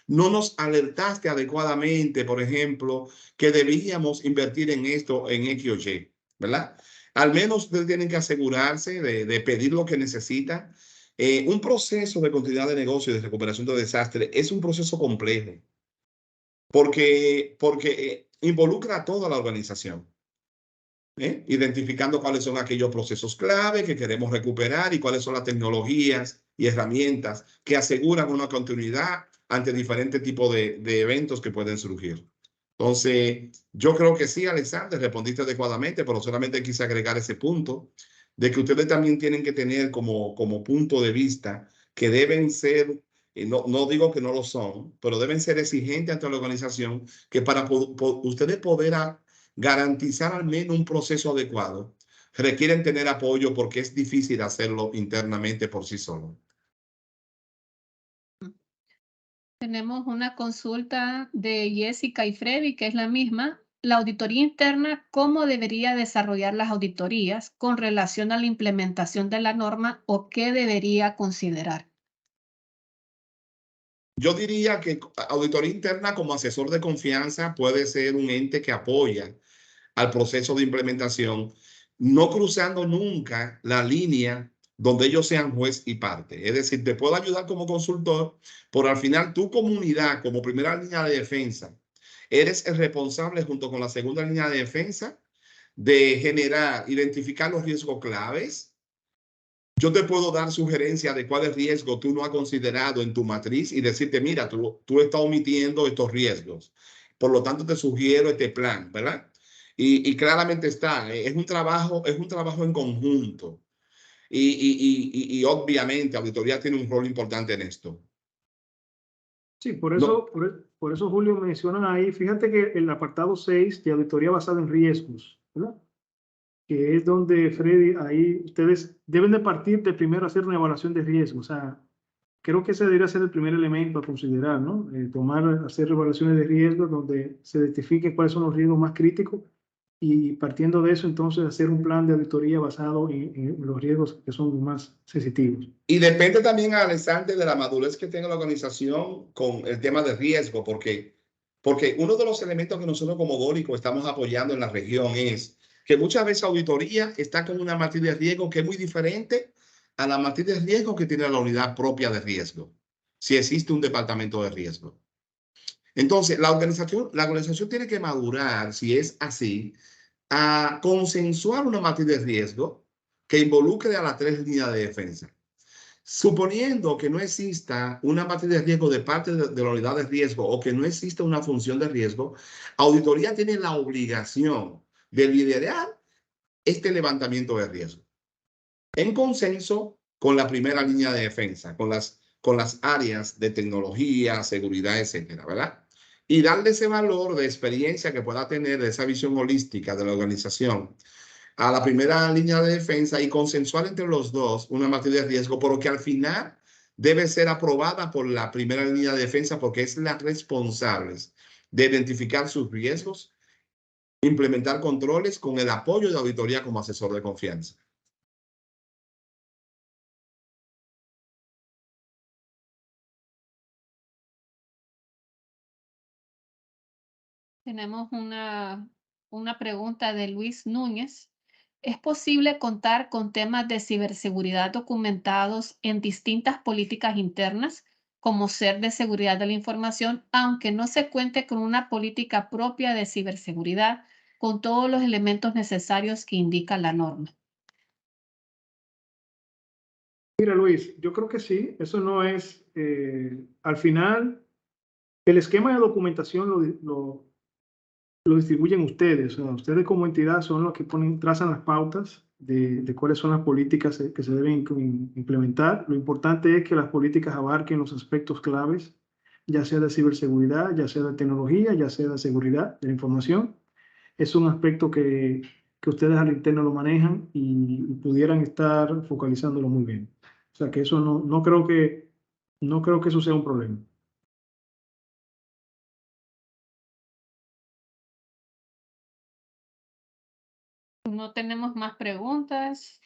no nos alertaste adecuadamente, por ejemplo, que debíamos invertir en esto, en X o Y, ¿verdad? Al menos ustedes tienen que asegurarse de pedir lo que necesitan. Un proceso de continuidad de negocio y de recuperación de desastre es un proceso complejo porque involucra a toda la organización, identificando cuáles son aquellos procesos clave que queremos recuperar y cuáles son las tecnologías y herramientas que aseguran una continuidad ante diferentes tipos de eventos que pueden surgir. Entonces, yo creo que sí, Alexander, respondiste adecuadamente, pero solamente quise agregar ese punto de que ustedes también tienen que tener como punto de vista que deben ser, no digo que no lo son, pero deben ser exigentes ante la organización, que para ustedes poder garantizar al menos un proceso adecuado, requieren tener apoyo porque es difícil hacerlo internamente por sí solo. Tenemos una consulta de Jessica y Freddy, que es la misma. La auditoría interna, ¿cómo debería desarrollar las auditorías con relación a la implementación de la norma o qué debería considerar? Yo diría que auditoría interna como asesor de confianza puede ser un ente que apoya al proceso de implementación, no cruzando nunca la línea donde ellos sean juez y parte. Es decir, te puedo ayudar como consultor, pero al final tu comunidad como primera línea de defensa, eres el responsable junto con la segunda línea de defensa de generar, identificar los riesgos claves. Yo te puedo dar sugerencias de cuáles riesgos tú no has considerado en tu matriz y decirte, mira, tú estás omitiendo estos riesgos. Por lo tanto, te sugiero este plan, ¿verdad? Y claramente está, es un trabajo en conjunto. Y obviamente, auditoría tiene un rol importante en esto. Sí, No, por eso Julio mencionan ahí, fíjate que el apartado 6 de auditoría basada en riesgos, ¿verdad? que es donde, Freddy, ahí ustedes deben de partir de primero hacer una evaluación de riesgo. O sea, creo que ese debería ser el primer elemento a considerar, ¿no? Hacer evaluaciones de riesgo donde se identifique cuáles son los riesgos más críticos y partiendo de eso, entonces, hacer un plan de auditoría basado en los riesgos que son más sensitivos. Y depende también, Alexander, de la madurez que tenga la organización con el tema de riesgo, porque uno de los elementos que nosotros como Dórico estamos apoyando en la región es que muchas veces auditoría está con una matriz de riesgo que es muy diferente a la matriz de riesgo que tiene la unidad propia de riesgo, si existe un departamento de riesgo. Entonces, la organización tiene que madurar, si es así, a consensuar una matriz de riesgo que involucre a las 3 líneas de defensa. Suponiendo que no exista una matriz de riesgo de parte de la unidad de riesgo o que no exista una función de riesgo, auditoría tiene la obligación de liderar este levantamiento de riesgo en consenso con la primera línea de defensa, con las áreas de tecnología, seguridad, etcétera, ¿verdad? Y darle ese valor de experiencia que pueda tener, de esa visión holística de la organización a la primera línea de defensa y consensuar entre los dos una matriz de riesgo, pero que al final debe ser aprobada por la primera línea de defensa porque es la responsable de identificar sus riesgos, implementar controles con el apoyo de auditoría como asesor de confianza. Tenemos una pregunta de Luis Núñez. ¿Es posible contar con temas de ciberseguridad documentados en distintas políticas internas, como ser de seguridad de la información, aunque no se cuente con una política propia de ciberseguridad, con todos los elementos necesarios que indica la norma? Mira, Luis, yo creo que sí, eso no es, al final, el esquema de documentación lo distribuyen ustedes, o sea, ustedes como entidad son los que trazan las pautas de cuáles son las políticas que se deben implementar. Lo importante es que las políticas abarquen los aspectos claves, ya sea de ciberseguridad, ya sea de tecnología, ya sea de seguridad de la información. Es un aspecto que ustedes al interno lo manejan y pudieran estar focalizándolo muy bien. O sea que eso no creo que eso sea un problema. No tenemos más preguntas.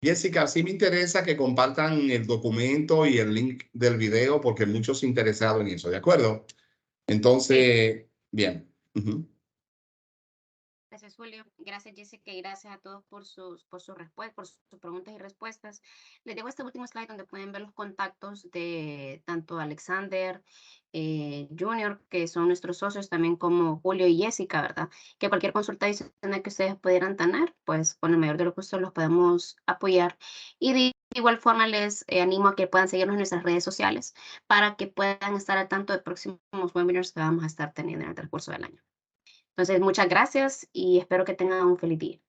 Jessica, sí me interesa que compartan el documento y el link del video porque muchos interesados en eso, ¿de acuerdo? Entonces, bien. Gracias, Julio. Gracias, Jessica, y gracias a todos por sus respuestas, por sus preguntas y respuestas. Les dejo este último slide donde pueden ver los contactos de tanto Alexander Junior, que son nuestros socios, también como Julio y Jessica, ¿verdad? Que cualquier consulta adicional que ustedes pudieran tener, pues con el mayor de los gustos los podemos apoyar. Y de igual forma les animo a que puedan seguirnos en nuestras redes sociales para que puedan estar al tanto de próximos webinars que vamos a estar teniendo en el transcurso del año. Entonces, muchas gracias y espero que tengan un feliz día.